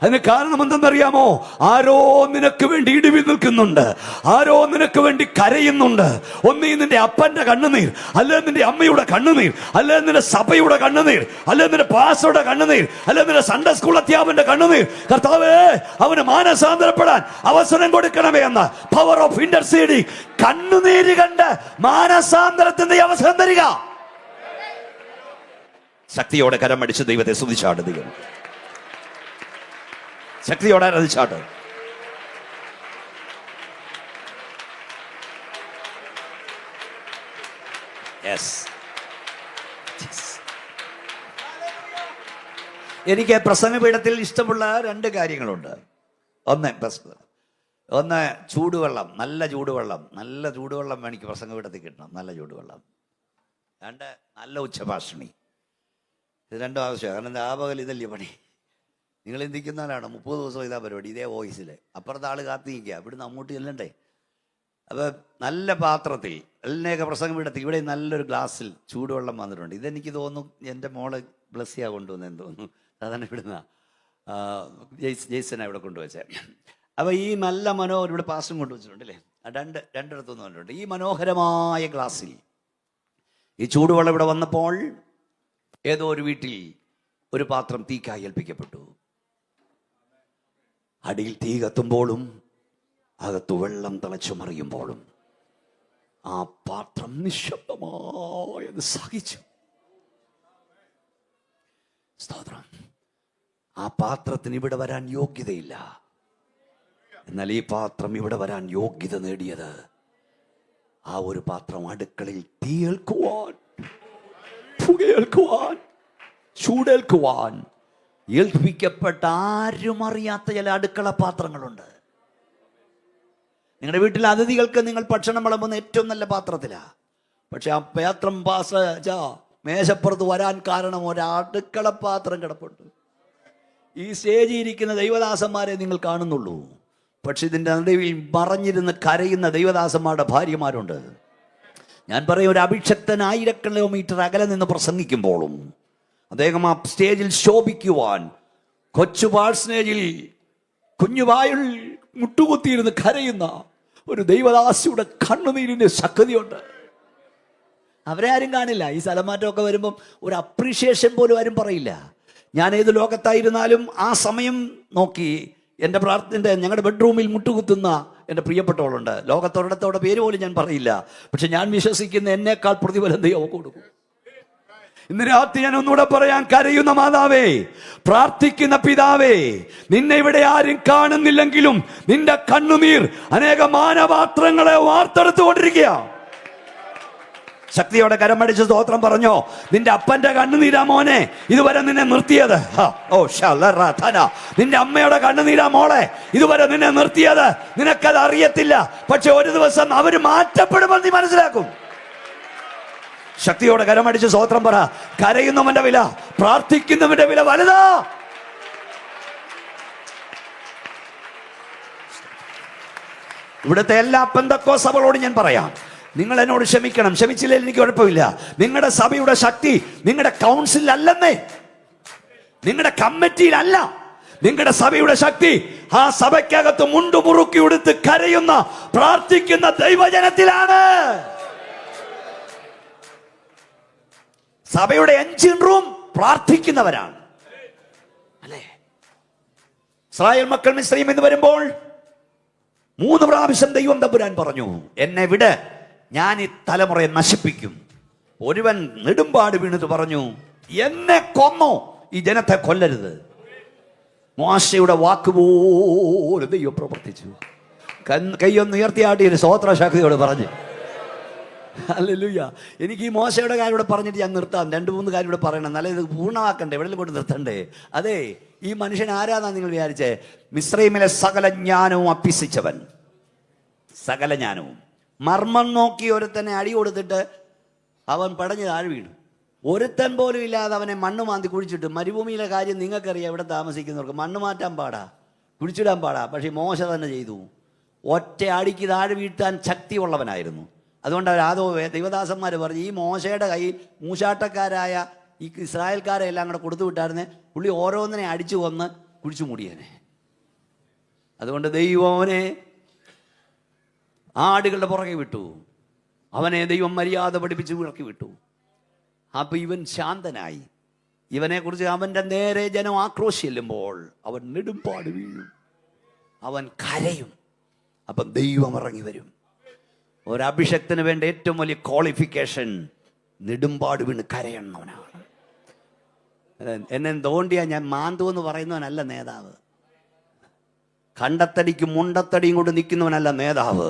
അതിന് കാരണം എന്തെന്നറിയാമോ? ആരോ നിനക്ക് വേണ്ടി ഇടിവിൽ നിൽക്കുന്നുണ്ട്, ആരോ നിനക്ക് വേണ്ടി കരയുന്നുണ്ട്. ഒന്നീ നിന്റെ അപ്പന്റെ കണ്ണുനീർ, അല്ലെങ്കിൽ നിന്റെ അമ്മയുടെ കണ്ണുനീർ, അല്ലെങ്കിൽ നിന്റെ സഭയുടെ കണ്ണുനീർ, അല്ലെങ്കിൽ നിന്റെ പാസ്റ്ററുടെ കണ്ണുനീർ, അല്ലെങ്കിൽ നിന്റെ സൺഡേ സ്കൂൾ അധ്യാപന്റെ കണ്ണുനീർ. കർത്താവേ, അവന് മാനസാന്തരപ്പെടാൻ അവസരം കൊടുക്കണമേ എന്ന പവർ ഓഫ് ഇന്റർസീഡിങ്. കണ്ണുനീര് കണ്ട് മാനസാന്തരത്തിന്റെ അവസരം തരിക. ശക്തിയോടെ കരം അടിച്ച് ദൈവത്തെ സ്തുതിച്ചാട്. ദൈവം ശക്തിയോടെ ആരാധിച്ചാട്ട്. എനിക്ക് പ്രസംഗപീഠത്തിൽ ഇഷ്ടമുള്ള 2 കാര്യങ്ങളുണ്ട്. ഒന്ന് ചൂടുവെള്ളം, നല്ല ചൂടുവെള്ളം എനിക്ക് പ്രസംഗപീഠത്തിൽ കിട്ടണം, നല്ല ചൂടുവെള്ളം. 2 നല്ല ഉച്ചഭാഷണി. ഇത് 2 ആവശ്യമാണ്. കാരണം ആ പകൽ ഇതല്ലേ പണി. നിങ്ങൾ ചിന്തിക്കുന്നവരാണ് 30 ദിവസം ഇതാ പരിപാടി, ഇതേ വോയിസിൽ. അപ്പുറത്തെ ആൾ കാത്തു നിൽക്കുക, ഇവിടുന്ന് അങ്ങോട്ട് ചെല്ലണ്ടേ. അപ്പോൾ നല്ല പാത്രത്തിൽ, എല്ലാം പ്രസംഗപീഠത്തിൽ ഇവിടെ നല്ലൊരു ഗ്ലാസ്സിൽ ചൂടുവെള്ളം വന്നിട്ടുണ്ട്. ഇതെനിക്ക് തോന്നുന്നു എൻ്റെ മോള് ബ്ലസ്സിയാ കൊണ്ടുവന്നതെന്ന് തോന്നുന്നു. സാധാരണ ഇവിടുന്ന ജെയ്സനാണ് ഇവിടെ കൊണ്ടുവച്ചത്. അപ്പോൾ ഈ നല്ല ഇവിടെ പാസ്റ്റും കൊണ്ടുവച്ചിട്ടുണ്ട് അല്ലേ, രണ്ടിടത്തുനിന്ന് വന്നിട്ടുണ്ട്. ഈ മനോഹരമായ ഗ്ലാസ്സിൽ ഈ ചൂടുവെള്ളം ഇവിടെ വന്നപ്പോൾ ഏതോ ഒരു വീട്ടിൽ ഒരു പാത്രം തീക്കായി ഏൽപ്പിക്കപ്പെട്ടു. അടിയിൽ തീ കത്തുമ്പോഴും അകത്തു വെള്ളം തിളച്ചു മറിയുമ്പോഴും ആ പാത്രം നിശബ്ദമായത് സഹിച്ചു. സ്തോത്രം. ആ പാത്രത്തിന് ഇവിടെ വരാൻ യോഗ്യതയില്ല, എന്നാൽ ഈ പാത്രം ഇവിടെ വരാൻ യോഗ്യത നേടിയത് ആ ഒരു പാത്രം അടുക്കളയിൽ തീയേൽക്കുവാൻ, പുകയേൽക്കുവാൻ, ചൂടേൽക്കുവാൻ ഏൽപ്പിക്കപ്പെട്ട ആരും അറിയാത്ത ചില അടുക്കള പാത്രങ്ങളുണ്ട്. നിങ്ങളുടെ വീട്ടിലെ അതിഥികൾക്ക് നിങ്ങൾ ഭക്ഷണം വിളമ്പുന്ന ഏറ്റവും നല്ല പാത്രത്തിലാണ്. പക്ഷെ ആ പാത്രം മേശപ്പുറത്ത് വരാൻ കാരണം ഒരു അടുക്കള പാത്രം കിടപ്പുണ്ട്. ഈ സ്റ്റേജിൽ ഇരിക്കുന്ന ദൈവദാസന്മാരെ നിങ്ങൾ കാണുന്നുള്ളൂ, പക്ഷെ ഇതിൻ്റെ നടുവിൽ മറഞ്ഞിരുന്ന് കരയുന്ന ദൈവദാസന്മാരുടെ ഭാര്യമാരുണ്ട്. ഞാൻ പറയും, ഒരു അഭിഷക്തൻ 1000 കിലോമീറ്റർ അകലെ നിന്ന് പ്രസംഗിക്കുമ്പോഴും അദ്ദേഹം ആ സ്റ്റേജിൽ ശോഭിക്കുവാൻ സ്റ്റേജിൽ കുഞ്ഞുവായിൽ മുട്ടുകുത്തിയിരുന്ന് കരയുന്ന ഒരു ദൈവദാസിയുടെ കണ്ണുനീരിന്റെ ശക്തിയുണ്ട്. അവരെ ആരും കാണില്ല. ഈ സ്ഥലമാറ്റമൊക്കെ വരുമ്പം ഒരു അപ്രീഷിയേഷൻ പോലും ആരും പറയില്ല. ഞാൻ ഏത് ലോകത്തായിരുന്നാലും ആ സമയം നോക്കി ഞങ്ങളുടെ ബെഡ്റൂമിൽ മുട്ടുകുത്തുന്ന എൻ്റെ പ്രിയപ്പെട്ടവളുണ്ട്. ലോകത്തൊരിടത്തോടെ പേര് പോലും ഞാൻ പറയില്ല, പക്ഷെ ഞാൻ വിശ്വസിക്കുന്ന എന്നേക്കാൾ പ്രതിഫലം ദൈവം കൊടുക്കും. ഇന്ന് രാത്രി ഞാൻ ഒന്നുകൂടെ പറയാൻ, കരയുന്ന മാതാവേ, പ്രാർത്ഥിക്കുന്ന പിതാവേ, നിന്നെ ഇവിടെ ആരും കാണുന്നില്ലെങ്കിലും നിന്റെ കണ്ണുനീർ അനേക മാനപാത്രങ്ങളെ വാർത്തെടുത്തുകൊണ്ടിരിക്കുക. ശക്തിയോടെ കരമടിച്ച് സ്തോത്രം പറഞ്ഞോ. നിന്റെ അപ്പന്റെ കണ്ണുനീരാ മോനെ ഇതുവരെ നിന്നെ നിർത്തിയത്. നിന്റെ അമ്മയുടെ കണ്ണുനീരാ മോളെ ഇതുവരെ നിന്നെ നിർത്തിയത്. നിനക്കത് അറിയത്തില്ല, പക്ഷെ ഒരു ദിവസം അവര് മാറ്റപ്പെടുമെന്ന് നീ മനസ്സിലാക്കും. ശക്തിയോടെ കരമടിച്ച് സ്തോത്രം പറ. കരയുന്നവന്റെ വില, പ്രാർത്ഥിക്കുന്നവന്റെ വില വലുതാ. ഇവിടുത്തെ എല്ലാ പെന്തക്കോസ്തകളോടും ഞാൻ പറയാം, നിങ്ങൾ എന്നോട് ക്ഷമിക്കണം, ക്ഷമിച്ചില്ലെങ്കിൽ എനിക്ക് കുഴപ്പമില്ല. നിങ്ങളുടെ സഭയുടെ ശക്തി നിങ്ങളുടെ കൗൺസിലല്ലെന്നേ, നിങ്ങളുടെ കമ്മിറ്റിയിലല്ല. നിങ്ങളുടെ സഭയുടെ ശക്തി ആ സഭയ്ക്കകത്ത് മുണ്ടുമുറുക്കി ഉടുത്ത് കരയുന്ന പ്രാർത്ഥിക്കുന്ന ദൈവജനത്തിലാണ്. സഭയുടെ എഞ്ചിൻ റൂം പ്രാർത്ഥിക്കുന്നവരാണ്, അല്ലേ? ഇസ്രായേൽ മക്കൾ മിസ്രയീമിൽ നിന്ന് വരുമ്പോൾ 3 പ്രാവശ്യം ദൈവം തമ്പുരാൻ പറഞ്ഞു, എന്നെ വിട്, ഞാൻ ഈ തലമുറയെ നശിപ്പിക്കും. ഒരുവൻ നെടുമ്പാട് വീണിട്ട് പറഞ്ഞു, എന്നെ കൊന്നോ, ഈ ജനത്തെ കൊല്ലരുത്. മോശയുടെ വാക്കുപോലെ ദൈവം പ്രവർത്തിച്ചു. കൈയൊന്ന് ഉയർത്തിയാട്ടി ഒരു സ്തോത്ര ശക്തിയോട് പറഞ്ഞു. ഹല്ലേലൂയ. എനിക്ക് ഈ മോശയുടെ കാര്യം ഇവിടെ പറഞ്ഞിട്ട് ഞാൻ നിർത്താം. 2-3 കാര്യം ഇവിടെ പറയണം, നല്ല ഇത് പൂർണ്ണമാക്കണ്ടേ, എവിടെയും കൊണ്ട് നിർത്തണ്ടേ. അതെ, ഈ മനുഷ്യൻ ആരാന്നാ നിങ്ങൾ വിചാരിച്ചേ? മിസ്രൈമിലെ സകല ജ്ഞാനവും അഭ്യസിച്ചവൻ, സകല ജ്ഞാനവും. മർമ്മം നോക്കി ഒരുത്തനെ അടി കൊടുത്തിട്ട് അവൻ പടഞ്ഞ് താഴെ വീണു. ഒരുത്തൻ പോലും ഇല്ലാതെ അവനെ മണ്ണ് മാന്തി കുഴിച്ചിട്ട്. മരുഭൂമിയിലെ കാര്യം നിങ്ങൾക്കറിയാം, ഇവിടെ താമസിക്കുന്നവർക്ക് മണ്ണ് മാറ്റാൻ പാടാ, കുഴിച്ചിടാൻ പാടാ. പക്ഷേ മോശ തന്നെ ചെയ്തു. ഒറ്റ അടിക്ക് താഴെ വീഴ്ത്താൻ ശക്തിയുള്ളവനായിരുന്നു. അതുകൊണ്ട് ദൈവദാസന്മാർ പറഞ്ഞു, ഈ മോശയുടെ കയ്യിൽ മൂശാട്ടക്കാരായ ഈ ഇസ്രായേൽക്കാരെ എല്ലാം കൂടെ കൊടുത്തു വിട്ടായിരുന്നേ, പുള്ളി ഓരോന്നിനെ അടിച്ചു കൊന്ന് കുഴിച്ചു മൂടിയനെ. അതുകൊണ്ട് ദൈവം അവനെ ആടുകളുടെ പുറകെ വിട്ടു. അവനെ ദൈവം മര്യാദ പഠിപ്പിച്ച് ഇറക്കി വിട്ടു. അപ്പൊ ഇവൻ ശാന്തനായി. ഇവനെക്കുറിച്ച് അവൻ്റെ നേരെ ജനം ആക്രോശം ചെല്ലുമ്പോൾ അവൻ നെടുമ്പാട് വീഴും, അവൻ കരയും. അപ്പം ദൈവം ഇറങ്ങി വരും. ഒരഭിഷക്തന് വേണ്ട ഏറ്റവും വലിയ ക്വാളിഫിക്കേഷൻ നെടുമ്പാട് വീണ് കരയണവനാണ്. എന്നെ തോണ്ടിയാ ഞാൻ മാന്തു എന്ന് പറയുന്നവനല്ല നേതാവ്. കണ്ടത്തടിക്കും മുണ്ടത്തടിയും കൊണ്ട് നിൽക്കുന്നവനല്ല നേതാവ്.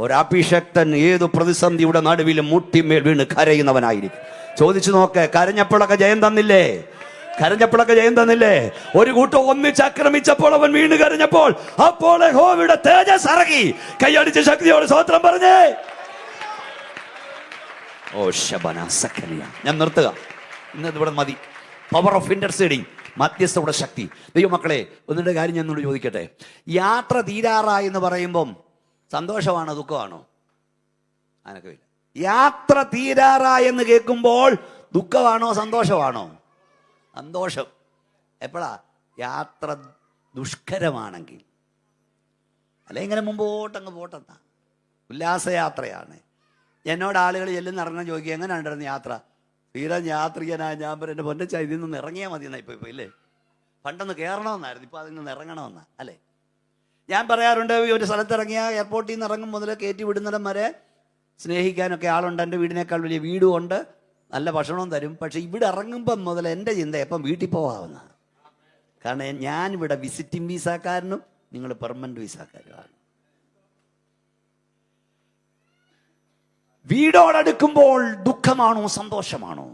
ഒരഭിഷക്തൻ ഏതു പ്രതിസന്ധിയുടെ നടുവിലും മുട്ടിമേൽ വീണ് കരയുന്നവനായിരിക്കും. ചോദിച്ചു നോക്ക്, കരഞ്ഞപ്പോഴൊക്കെ ജയം തന്നില്ലേ? കരഞ്ഞപ്പോഴൊക്കെ ജയം തന്നില്ലേ? ഒരു കൂട്ടം ഒന്നിച്ച് ആക്രമിച്ചപ്പോൾ അവൻ വീണ് കരഞ്ഞപ്പോൾ അപ്പോൾ യഹോവയുടെ തേജസ് ഇറങ്ങി. കൈയടിച്ച് ശക്തിയോട് സ്തോത്രം പറഞ്ഞേ. ഓ ശബന സഖനിയ. ഞാൻ നിർത്തുക, ഇന്നത് ഇവിടെ മതി. പവർ ഓഫ് ഇന്റർസീഡിങ്, മധ്യസ്ഥയുടെ ശക്തി. ദൈവമക്കളെ, ഒന്നിന്റെ കാര്യം ഞാൻ നിന്നോട് ചോദിക്കട്ടെ. യാത്ര തീരാറായി എന്ന് പറയുമ്പം സന്തോഷമാണോ ദുഃഖമാണോ? അനക്കമില്ല. യാത്ര തീരാറായി എന്ന് കേൾക്കുമ്പോൾ ദുഃഖമാണോ സന്തോഷമാണോ? സന്തോഷം. എപ്പോഴാ? യാത്ര ദുഷ്കരമാണെങ്കിൽ. അല്ലെ ഇങ്ങനെ മുമ്പോട്ടങ്ങ് പോട്ടെന്നാ. ഉല്ലാസയാത്രയാണ്. എന്നോട് ആളുകൾ ചെല്ലുന്ന ഇറങ്ങാൻ ചോദിക്കുക, എങ്ങനെ ഉണ്ടായിരുന്നു യാത്ര? തീരാൻ യാത്രികനായ ഞാൻ പറയും, എൻ്റെ പൊന്നച്ചാ ഇതിൽ നിന്ന് ഇറങ്ങിയാൽ മതി എന്നാ ഇപ്പൊ ഇല്ലേ? പണ്ടൊന്ന് കയറണമെന്നായിരുന്നു, ഇപ്പൊ അതിൽ നിന്ന് ഇറങ്ങണമെന്നാ, അല്ലേ? ഞാൻ പറയാറുണ്ട്, ഒരു സ്ഥലത്ത് ഇറങ്ങിയ എയർപോർട്ടിൽ നിന്ന് ഇറങ്ങും മുതൽ കയറ്റി വിടുന്നിടം വരെ സ്നേഹിക്കാനൊക്കെ ആളുണ്ട്. എൻ്റെ വീടിനേക്കാൾ വലിയ വീടും ഉണ്ട്, നല്ല ഭക്ഷണവും തരും. പക്ഷെ ഇവിടെ ഇറങ്ങുമ്പം മുതൽ എൻ്റെ ചിന്ത എപ്പം വീട്ടിൽ പോകാവുന്ന. കാരണം ഞാനിവിടെ വിസിറ്റിംഗ് വീസാക്കാരനും നിങ്ങൾ പെർമനന്റ് വീസാക്കാരുമാണ്. വീടോടടുക്കുമ്പോൾ ദുഃഖമാണോ സന്തോഷമാണോ?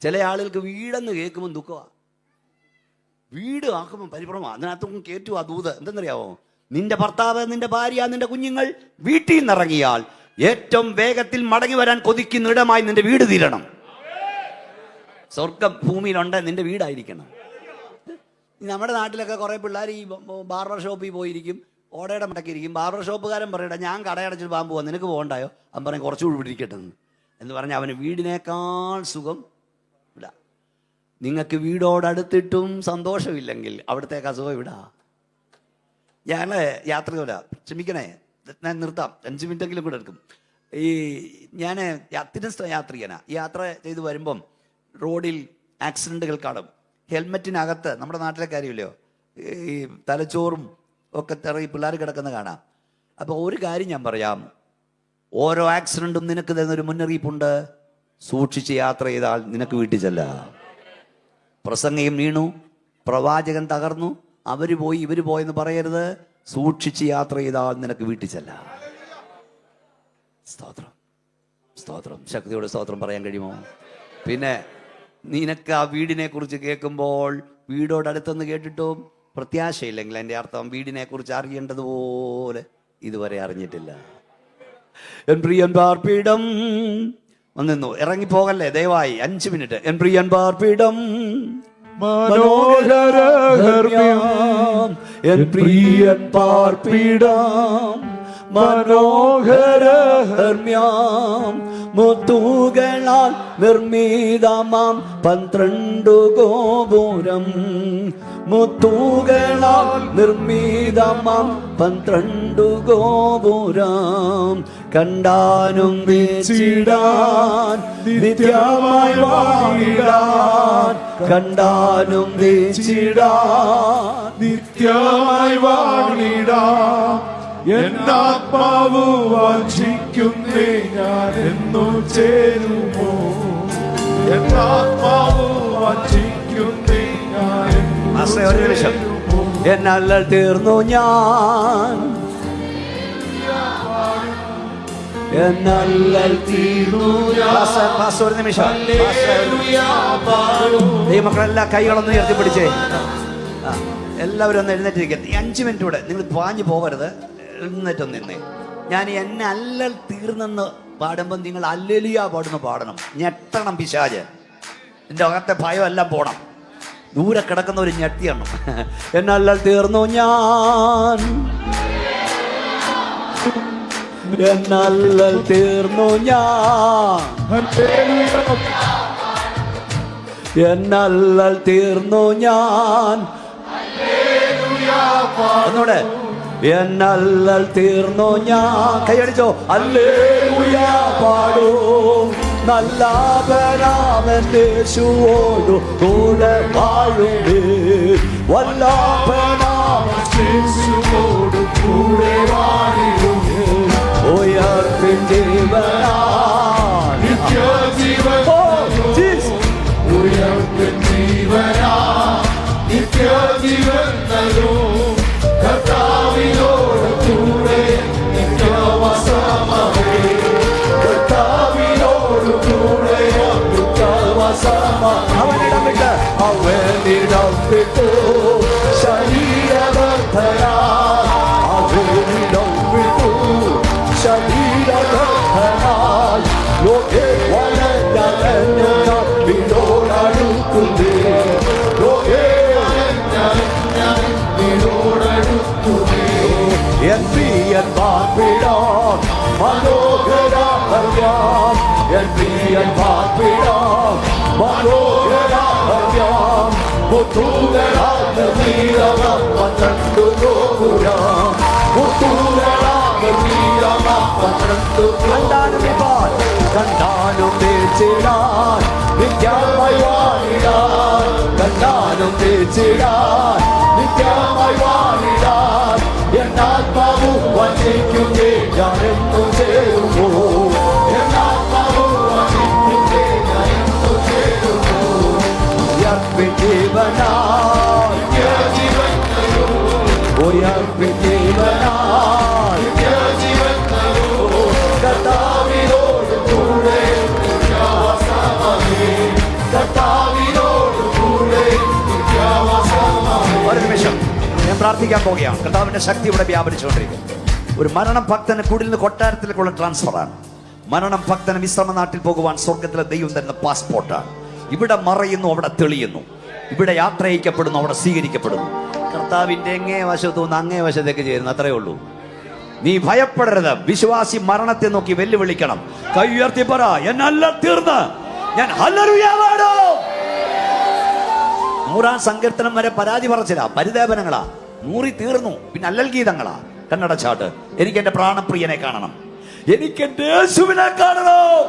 ചില ആളുകൾക്ക് വീടെന്ന് കേൾക്കുമ്പോൾ ദുഃഖമാണ്. വീട് ആക്കുമ്പോൾ പരിഭ്രമമാണ്. അതിനകത്തും കയറ്റുക ദൂത്. എന്തെന്നറിയാവോ? നിന്റെ ഭർത്താവ്, നിന്റെ ഭാര്യ, നിന്റെ കുഞ്ഞുങ്ങൾ വീട്ടിൽ നിന്നിറങ്ങിയാൽ ഏറ്റവും വേഗത്തിൽ മടങ്ങി വരാൻ കൊതിക്കുന്ന ഇടമായി നിന്റെ വീട് തീരണം. സ്വർഗം ഭൂമിയിലുണ്ട്, നിന്റെ വീടായിരിക്കണം. നമ്മുടെ നാട്ടിലൊക്കെ കുറെ പിള്ളേർ ഈ ബാർബർ ഷോപ്പിൽ പോയിരിക്കും, ഓടയുടെ മടക്കിയിരിക്കും. ബാർബർ ഷോപ്പുകാരൻ പറയട്ടെ, ഞാൻ കടയടച്ചിട്ട് പോകാൻ പോവാ, നിനക്ക് പോകണ്ടായോ? അവൻ പറയും കുറച്ചുകൂടി പിടിക്കട്ടെ എന്ന് പറഞ്ഞാൽ അവന് വീടിനേക്കാൾ സുഖം ഇല്ല. നിങ്ങൾക്ക് വീടോടടുത്തിട്ടും സന്തോഷമില്ലെങ്കിൽ അവിടത്തേക്ക് അസുഖം ഇവിടാ. ഞാൻ യാത്രയില്ല, ക്ഷമിക്കണേ, ഞാൻ നിർത്താം, 5 മിനിറ്റെങ്കിലും കൂടെ എടുക്കും. ഞാൻ അത്യന്ത യാത്രികനാണ്. യാത്ര ചെയ്ത് വരുമ്പം റോഡിൽ ആക്സിഡൻറ്റുകൾ കാണും. ഹെൽമെറ്റിനകത്ത് നമ്മുടെ നാട്ടിലെ കാര്യമില്ലയോ, ഈ തലച്ചോറും ഒക്കെ ഈ പിള്ളേർ കിടക്കുന്ന കാണാം. അപ്പോൾ ഒരു കാര്യം ഞാൻ പറയാം, ഓരോ ആക്സിഡൻറ്റും നിനക്ക് തരുന്നൊരു മുന്നറിയിപ്പുണ്ട്. സൂക്ഷിച്ച് യാത്ര ചെയ്താൽ നിനക്ക് വീട്ടിൽ ചെല്ലാം. പ്രസംഗം വീണു, പ്രവാചകൻ തകർന്നു, അവർ പോയി ഇവർ പോയെന്ന് പറയരുത്. സൂക്ഷിച്ച് യാത്ര ചെയ്താൽ നിനക്ക് വീട്ടിൽ ചെല്ലാം. സ്തോത്രം, സ്തോത്രം. ശക്തിയോടെ സ്തോത്രം പറയാൻ കഴിയുമോ? പിന്നെ നിനക്ക് ആ വീടിനെ കുറിച്ച് കേൾക്കുമ്പോൾ വീടോടടുത്തെന്ന് കേട്ടിട്ടും പ്രത്യാശയില്ലെങ്കിൽ എൻ്റെ അർത്ഥം വീടിനെ കുറിച്ച് അറിയേണ്ടതുപോലെ ഇതുവരെ അറിഞ്ഞിട്ടില്ല. എൻ പ്രിയൻ പാർപ്പിടം വന്നു, ഇറങ്ങിപ്പോകല്ലേ ദയവായി. 5 മിനിറ്റ്. എൻ പ്രിയൻ പാർപ്പിടം മനോഹര, എൻ പ്രിയൻ പാർപ്പിടം മനോഹരഹർമ്മ്യാം മുത്തുകളാൽ നിർമ്മിതമാം 12 ഗോപുരം, മുത്തുകളാൽ നിർമ്മിതമാം 12 ഗോപുരം. കണ്ടാനും വീച്ചിടാൻ നിത്യമായി വാണിടാൻ, കണ്ടാനും വീച്ചിടാൻ നിത്യമായി വാണിടാം. എന്നാത്മാവ് വാഞ്ചിക്കുന്നേ ഞാൻ എന്നു ചേരുമോ? എന്നാത്മാവ് വാഞ്ചിക്കുന്നേ ഞാൻ ഒരു നിമിഷം. എന്നല്ലൽ തീർന്നു ഞാൻ, എന്നല്ലൽ തീർന്നു ഞാൻ. ഒരു നിമിഷം. ഈ മക്കളെല്ലാം കൈകളൊന്നും ഉയർത്തിപ്പിടിച്ചേ. എല്ലാവരും ഒന്ന് എഴുന്നേറ്റിരിക്കട്ടെ. 5 മിനിറ്റ് കൂടെ നിങ്ങൾ പാഞ്ഞു പോകരുത്. എഴുന്നേറ്റൊന്ന് നിന്നേ. ഞാൻ എന്നെ അല്ലൽ തീർന്നെന്ന് പാടുമ്പോൾ നിങ്ങൾ അല്ലേലിയ പാടണം. ഞെട്ടണം പിശാച്. എൻ്റെ അകത്തെ ഭയം എല്ലാം പോണം. ദൂരെ കിടക്കുന്ന ഒരു ഞെട്ടിയാണ്. എന്നല്ലൽ തീർന്നു ഞാൻ, എന്നല്ലൽ തീർന്നു ഞാൻ, എന്നല്ലൽ തീർന്നു ഞാൻ. ഒന്നൂടെ. എന്നല്ലൽ തീർന്നു ഞാൻ. കൈയടിച്ചോ. ഹല്ലേലൂയ പാടൂ. നല്ലവനാമൻ യേശുവോടു കൂടെ വാഴുമേ. വല്ലഭനാമൻ യേശുവോടു കൂടെ വാഴുമേ. ഉയർപ്പിൻ ജീവനായി നിത്യജീവൻ. ഉയർപ്പിൻ ജീവനായി നിത്യജീവൻ നൽകും. കർത്താവിനോട് കൂടെ നിത്യവാസമേ. കർത്താവിനോട് കൂടെ നിത്യവാസമേ. അവനിടം വിട്ട് അവനിടം വിട്ടു ശരീരബദ്ധനാ. അവനിടം വിട്ടു ശരീരബദ്ധനായി. ലോകേ വലഞ്ഞോടടുക്കുന്നേ. ലോകേ വലഞ്ഞോടടുക്കുന്നേ. എൻ പ്രിയൻ പാർപ്പിടാം മനോഹരഹർമ്മ്യാം, എൻ പ്രിയൻ പാർപ്പിടാം മനോഹരഹർമ്മ്യാം. മുത്തുകളാൽ നിർമ്മിതമാം 12 ഗോപുരം, മുത്തുകളാൽ നിർമ്മിതമാം 12. കണ്ടാലും ഇപ്പോൾ കണ്ടാലും തീർച്ചിടാൻ നിത്യമായി വാണിടാൻ, കണ്ടാലും തീർച്ചിടാൻ നിത്യമായി വാണിടാൻ. എന്നാത്മാവ് വഞ്ചിക്കുന്നേ ഞാൻ എന്നു ചേരുമോ? എന്നാത്മാവ് വഞ്ചിക്കുന്നേ ഞാൻ എന്നു ചേരുമോ? ഉയർപ്പിൻ ജീവനായി നിത്യജീവൻ നൽകും. ഉയർപ്പിൻ ജീവനായി നിത്യജീവൻ നൽകും. കർത്താവിനോട് കൂടെ നിത്യവാസമേ. കർത്താവിനോട് കൂടെ നിത്യവാസമേ. ഒരു നിമിഷം ഞാൻ പ്രാർത്ഥിക്കാൻ പോവുകയാണ്. കർത്താവിന്റെ ശക്തി ഇവിടെ വ്യാപരിച്ചുകൊണ്ടിരിക്കും. ഒരു മരണം ഭക്തന് കുടിലിന് കൊട്ടാരത്തിലേക്കുള്ള ട്രാൻസ്ഫറാണ്. മരണം ഭക്തന് വിശ്രമ നാട്ടിൽ പോകുവാൻ സ്വർഗത്തിലെ ദൈവം തരുന്ന പാസ്പോർട്ടാണ്. ഇവിടെ മറയുന്നു, അവിടെ തെളിയുന്നു. ഇവിടെ യാത്ര അയക്കപ്പെടുന്നു, അവിടെ സ്വീകരിക്കപ്പെടുന്നു. കർത്താവിന്റെ എങ്ങേ വശത്തു നിന്ന് അങ്ങേ വശത്തേക്ക് ചേരുന്നു. അത്രയേ ഉള്ളൂ. നീ ഭയപ്പെടരുത്. വിശ്വാസി മരണത്തെ നോക്കി വെല്ലുവിളിക്കണം. കൈ ഉയർത്തി പറ, എന്നല്ല തീർന്ന് ഞാൻ ഹല്ലേലൂയ പാടും. 100-ാം സങ്കീർത്തനം വരെ പരാതി പറച്ചില്ല, പരിദേവനങ്ങളാ. 100 തീർന്നു, പിന്നെ അല്ലൽ ഗീതങ്ങളാ. കണ്ണടച്ചാട്ട്. എനിക്ക് എന്റെ പ്രാണപ്രിയനെ കാണണം, എനിക്ക് എന്റെ യേശുവിനെ കാണണം.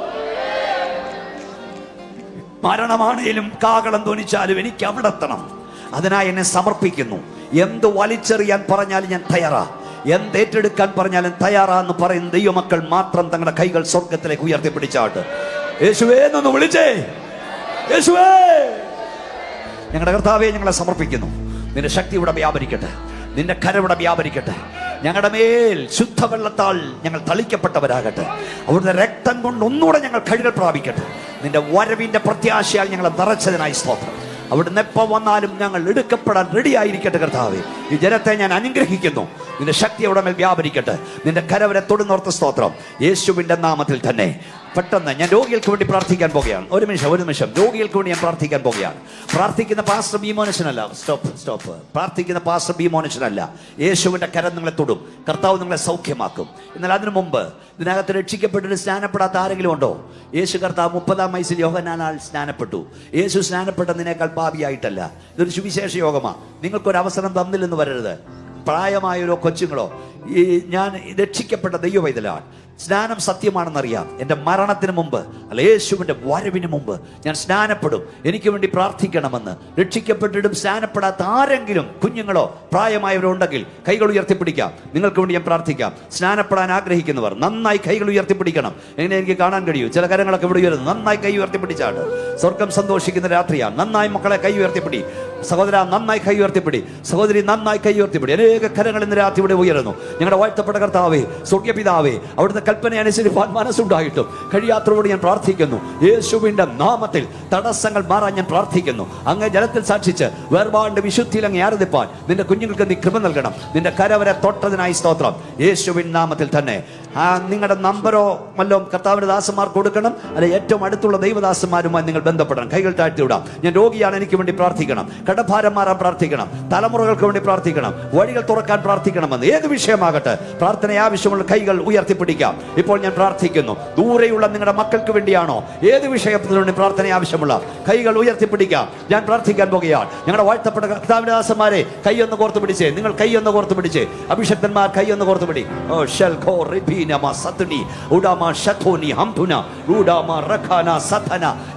മരണമാണേലും കാഹളം ധ്വനിച്ചാലും എനിക്ക് അവിടെ എത്തണം. അതിനായി എന്നെ സമർപ്പിക്കുന്നു. എന്ത് വലിച്ചെറിയാൻ പറഞ്ഞാലും ഞാൻ തയ്യാറാ, എന്ത് ഏറ്റെടുക്കാൻ പറഞ്ഞാലും തയ്യാറാന്ന് പറയുന്ന ദൈവമക്കൾ മാത്രം തങ്ങളുടെ കൈകൾ സ്വർഗത്തിലേക്ക് ഉയർത്തിപ്പിടിച്ചാട്ട്. യേശുവേ എന്നൊന്ന് വിളിച്ചേ. യേശുവേ, ഞങ്ങളുടെ കർത്താവെ ഞങ്ങളെ സമർപ്പിക്കുന്നു. നിന്റെ ശക്തി ഇവിടെ വ്യാപരിക്കട്ടെ, നിന്റെ കരവിടെ വ്യാപരിക്കട്ടെ. ഞങ്ങളുടെ മേൽ ശുദ്ധവെള്ളത്താൽ ഞങ്ങൾ തളിക്കപ്പെട്ടവരാകട്ടെ. അവിടുത്തെ രക്തം കൊണ്ട് ഒന്നുകൂടെ ഞങ്ങൾ കഴുകൽ പ്രാപിക്കട്ടെ. നിന്റെ വരവിന്റെ പ്രത്യാശയാൽ ഞങ്ങളെ നിറച്ചതിനായി സ്തോത്രം. അവിടുന്ന് എപ്പോൾ വന്നാലും ഞങ്ങൾ എടുക്കപ്പെടാൻ റെഡി ആയിരിക്കട്ടെ. കർത്താവേ, ഈ ജനത്തെ ഞാൻ അനുഗ്രഹിക്കുന്നു. നിന്റെ ശക്തി അവിടെ മേൽ വ്യാപരിക്കട്ടെ. നിന്റെ കരവരെ തൊടുന്നോർത്ത് സ്തോത്രം. യേശുവിന്റെ നാമത്തിൽ തന്നെ പെട്ടെന്ന് ഞാൻ രോഗികൾക്ക് വേണ്ടി പ്രാർത്ഥിക്കാൻ പോകുകയാണ്. ഒരു നിമിഷം രോഗികൾക്ക് വേണ്ടി ഞാൻ പ്രാർത്ഥിക്കാൻ പോകുകയാണ്. പ്രാർത്ഥിക്കുന്ന പാസ്റ്റർ ബി മോനച്ചനല്ല. സ്റ്റോപ്പ്. പ്രാർത്ഥിക്കുന്ന പാസ്റ്റർ ബി മോനച്ചനല്ല. യേശുവിന്റെ കരം നിങ്ങളെ തൊടും. കർത്താവ് നിങ്ങളെ സൗഖ്യമാക്കും. എന്നാൽ അതിനു മുമ്പ് ഇതിനകത്ത് രക്ഷിക്കപ്പെട്ടിട്ട് സ്നാനപ്പെടാത്ത ആരെങ്കിലും ഉണ്ടോ? യേശു കർത്താവ് 30-ാം വയസ്സിൽ യോഹന്നാനാൽ സ്നാനപ്പെട്ടു. യേശു സ്നാനപ്പെട്ടതിനേക്കാൾ പാപിയായിട്ടല്ല. ഇതൊരു സുവിശേഷ യോഗമാണ്. നിങ്ങൾക്കൊരു അവസരം തന്നില്ലെന്ന് വരരുത്. പ്രായമായവരോ കൊച്ചുങ്ങളോ, ഞാൻ രക്ഷിക്കപ്പെട്ട ദൈവവൈതലാണ്. സ്നാനം സത്യമാണെന്നറിയാം. എൻ്റെ മരണത്തിന് മുമ്പ് അല്ല, യേശുവിൻ്റെ വരവിന് മുമ്പ് ഞാൻ സ്നാനപ്പെടും. എനിക്ക് വേണ്ടി പ്രാർത്ഥിക്കണമെന്ന് രക്ഷിക്കപ്പെട്ടിട്ടും സ്നാനപ്പെടാത്ത ആരെങ്കിലും കുഞ്ഞുങ്ങളോ പ്രായമായവരോ ഉണ്ടെങ്കിൽ കൈകൾ ഉയർത്തിപ്പിടിക്കാം. നിങ്ങൾക്ക് വേണ്ടി ഞാൻ പ്രാർത്ഥിക്കാം. സ്നാനപ്പെടാൻ ആഗ്രഹിക്കുന്നവർ നന്നായി കൈകൾ ഉയർത്തിപ്പിടിക്കണം. എങ്ങനെ എനിക്ക് കാണാൻ കഴിയൂ? ചില കരങ്ങളൊക്കെ ഇവിടെ ഉയരുന്നു. നന്നായി കൈ ഉയർത്തിപ്പിടിച്ചാണ്. സ്വർഗം സന്തോഷിക്കുന്ന രാത്രിയാണ്. നന്നായി മക്കളെ കൈ ഉയർത്തിപ്പിടി. സഹോദര നന്നായി കൈ ഉയർത്തിപ്പിടി. സഹോദരി നന്നായി കൈ ഉയർത്തിപ്പിടി. അനേക കരങ്ങൾ ഇന്ന് രാത്രി ഇവിടെ ഉയരുന്നു. ഞങ്ങളുടെ വാഴ്ത്തപ്പെട്ട കർത്താവേ, സ്വർഗ്ഗപിതാവേ, അവിടുത്തെ കൽപ്പന അനുസരിപ്പാൻ മനസ്സുണ്ടായിട്ടും കഴിയാത്തവരോട് ഞാൻ പ്രാർത്ഥിക്കുന്നു. യേശുവിന്റെ നാമത്തിൽ തടസ്സങ്ങൾ മാറാൻ ഞാൻ പ്രാർത്ഥിക്കുന്നു. അങ്ങ് ജലത്തിൽ സാക്ഷിച്ച് വേർപാടിന്റെ വിശുദ്ധിയിൽ അങ്ങ് ആരാധിപ്പാൻ നിന്റെ കുഞ്ഞുങ്ങൾക്ക് നീ കൃപ നൽകണം. നിന്റെ കരവരെ തൊട്ടതിനായി സ്തോത്രം. യേശുവിൻ നാമത്തിൽ തന്നെ. നിങ്ങളുടെ നമ്പറോ വല്ലതും കർത്താവിന്റെ ദാസന്മാർ കൊടുക്കണം. അല്ലെ ഏറ്റവും അടുത്തുള്ള ദൈവദാസന്മാരുമായി നിങ്ങൾ ബന്ധപ്പെടണം. കൈകൾ താഴ്ത്തി വിടാം. ഞാൻ രോഗിയാണ്, എനിക്ക് വേണ്ടി പ്രാർത്ഥിക്കണം. കടഭാരം മാറാൻ പ്രാർത്ഥിക്കണം. തലമുറകൾക്ക് വേണ്ടി പ്രാർത്ഥിക്കണം. വഴികൾ തുറക്കാൻ പ്രാർത്ഥിക്കണമെന്ന് ഏത് വിഷയമാകട്ടെ, പ്രാർത്ഥന ആവശ്യമുള്ള കൈകൾ ഉയർത്തിപ്പിടിക്കാം. ഇപ്പോൾ ഞാൻ പ്രാർത്ഥിക്കുന്നു. ദൂരെയുള്ള നിങ്ങളുടെ മക്കൾക്ക് വേണ്ടിയാണോ, ഏത് വിഷയത്തിനു വേണ്ടി പ്രാർത്ഥന ആവശ്യമുള്ള കൈകൾ ഉയർത്തിപ്പിടിക്കാം. ഞാൻ പ്രാർത്ഥിക്കാൻ പോകുകയാണ്. ഞങ്ങളുടെ വാഴ്ത്തപ്പെട്ട കർത്താവിന്റെ ദാസന്മാരെ കൈയൊന്ന് കോർത്ത് പിടിച്ചേ. നിങ്ങൾ കൈയൊന്ന് കോർത്ത് പിടിച്ചേ. അഭിഷക്തന്മാർ കൈയൊന്ന് കോർത്ത് പിടി.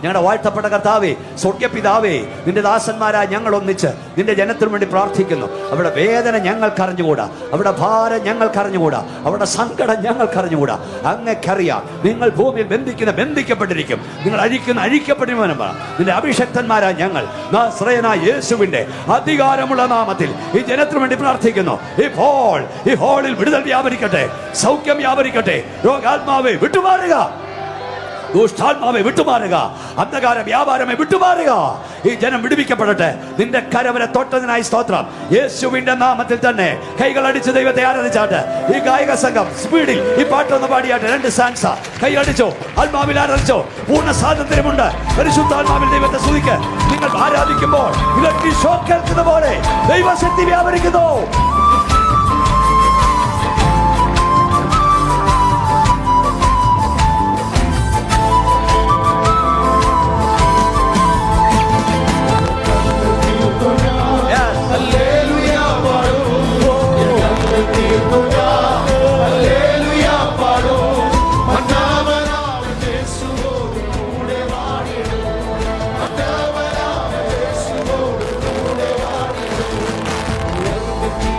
ഞങ്ങളുടെ വാഴ്ത്തപ്പെട്ട കർത്താവേ, സ്വർഗ്ഗപിതാവേ, നിന്റെ ദാസന്മാരായ ഞങ്ങൾ ഒന്നിച്ച് നിന്റെ ജനത്തിനു വേണ്ടി പ്രാർത്ഥിക്കുന്നു. അവരുടെ വേദന ഞങ്ങൾക്ക് അറിഞ്ഞുകൂടാ, അവരുടെ ഭാരം ഞങ്ങൾക്ക് അറിഞ്ഞുകൂടാ, അവരുടെ സങ്കടം ഞങ്ങൾക്ക് അറിഞ്ഞുകൂടാ. അങ്ങക്കറിയാം. നിങ്ങൾ ഭൂമിയിൽ ബന്ധിക്കപ്പെട്ടിരിക്കും, നിങ്ങൾ അഴിക്കപ്പെടുവാനും നിന്റെ അഭിഷക്തന്മാരായ ഞങ്ങൾ നാസറേയനായ യേശുവിന്റെ അധികാരമുള്ള നാമത്തിൽ ഈ ജനത്തിനു വേണ്ടി പ്രാർത്ഥിക്കുന്നു. ഇപ്പോൾ ഈ ഹോളിൽ വിടുതൽ വ്യാപരിക്കട്ടെ, സൗഖ്യം വ്യാപരിക്കട്ടെ. രോഗാത്മാവെ വിട്ടുമാറുക, ദുഷ്ടാത്മാവെ വിട്ടുമാറുക, അന്ധകാര വ്യാപാരമെ വിട്ടുമാറുക. ഈ ജനം വിടുവിക്കപ്പെടട്ടെ. നിന്റെ കരവരെ തൊട്ടതിനായി സ്തോത്രം. യേശുവിന്റെ നാമത്തിൽ തന്നെ കൈകൾ അടിച്ച് ദൈവത്തെ ആരാധിച്ചാട്ട് ഈ ഗായക സംഘം സ്പീഡിൽ ഈ പാട്ടൊന്ന് പാടിയാട്ടെ. 2 സ്റ്റാൻസ കൈ അടിച്ചോ, ആത്മാവിൽ ആരാധിച്ചോ. പൂർണ്ണ സ്വാതന്ത്ര്യമുണ്ട്. പരിശുദ്ധാത്മാവിൽ ദൈവത്തെ സ്തുതിക്ക്. നിങ്ങൾ ആരാധിക്കുമ്പോൾ ഇലക്ട്രിക് ഷോക്ക് കേൾക്കുന്ന പോലെ ദൈവശക്തി വ്യാപരിക്കുന്നു.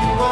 ജീവ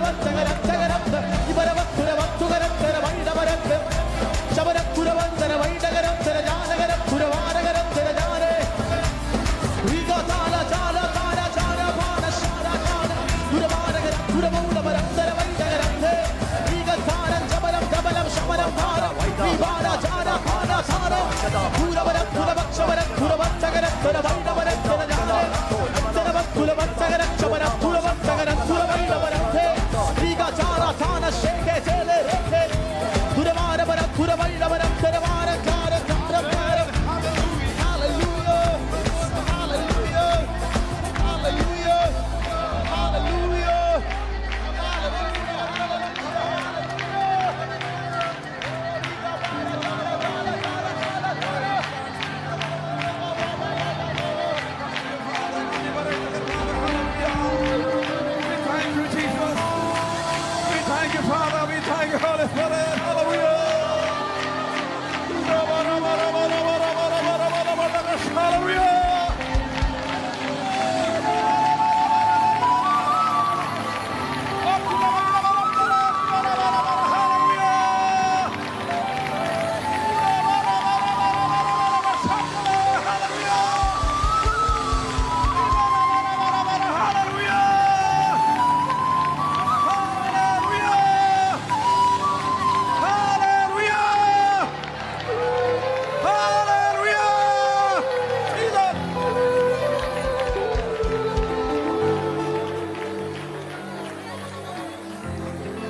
രക്ഷകൻ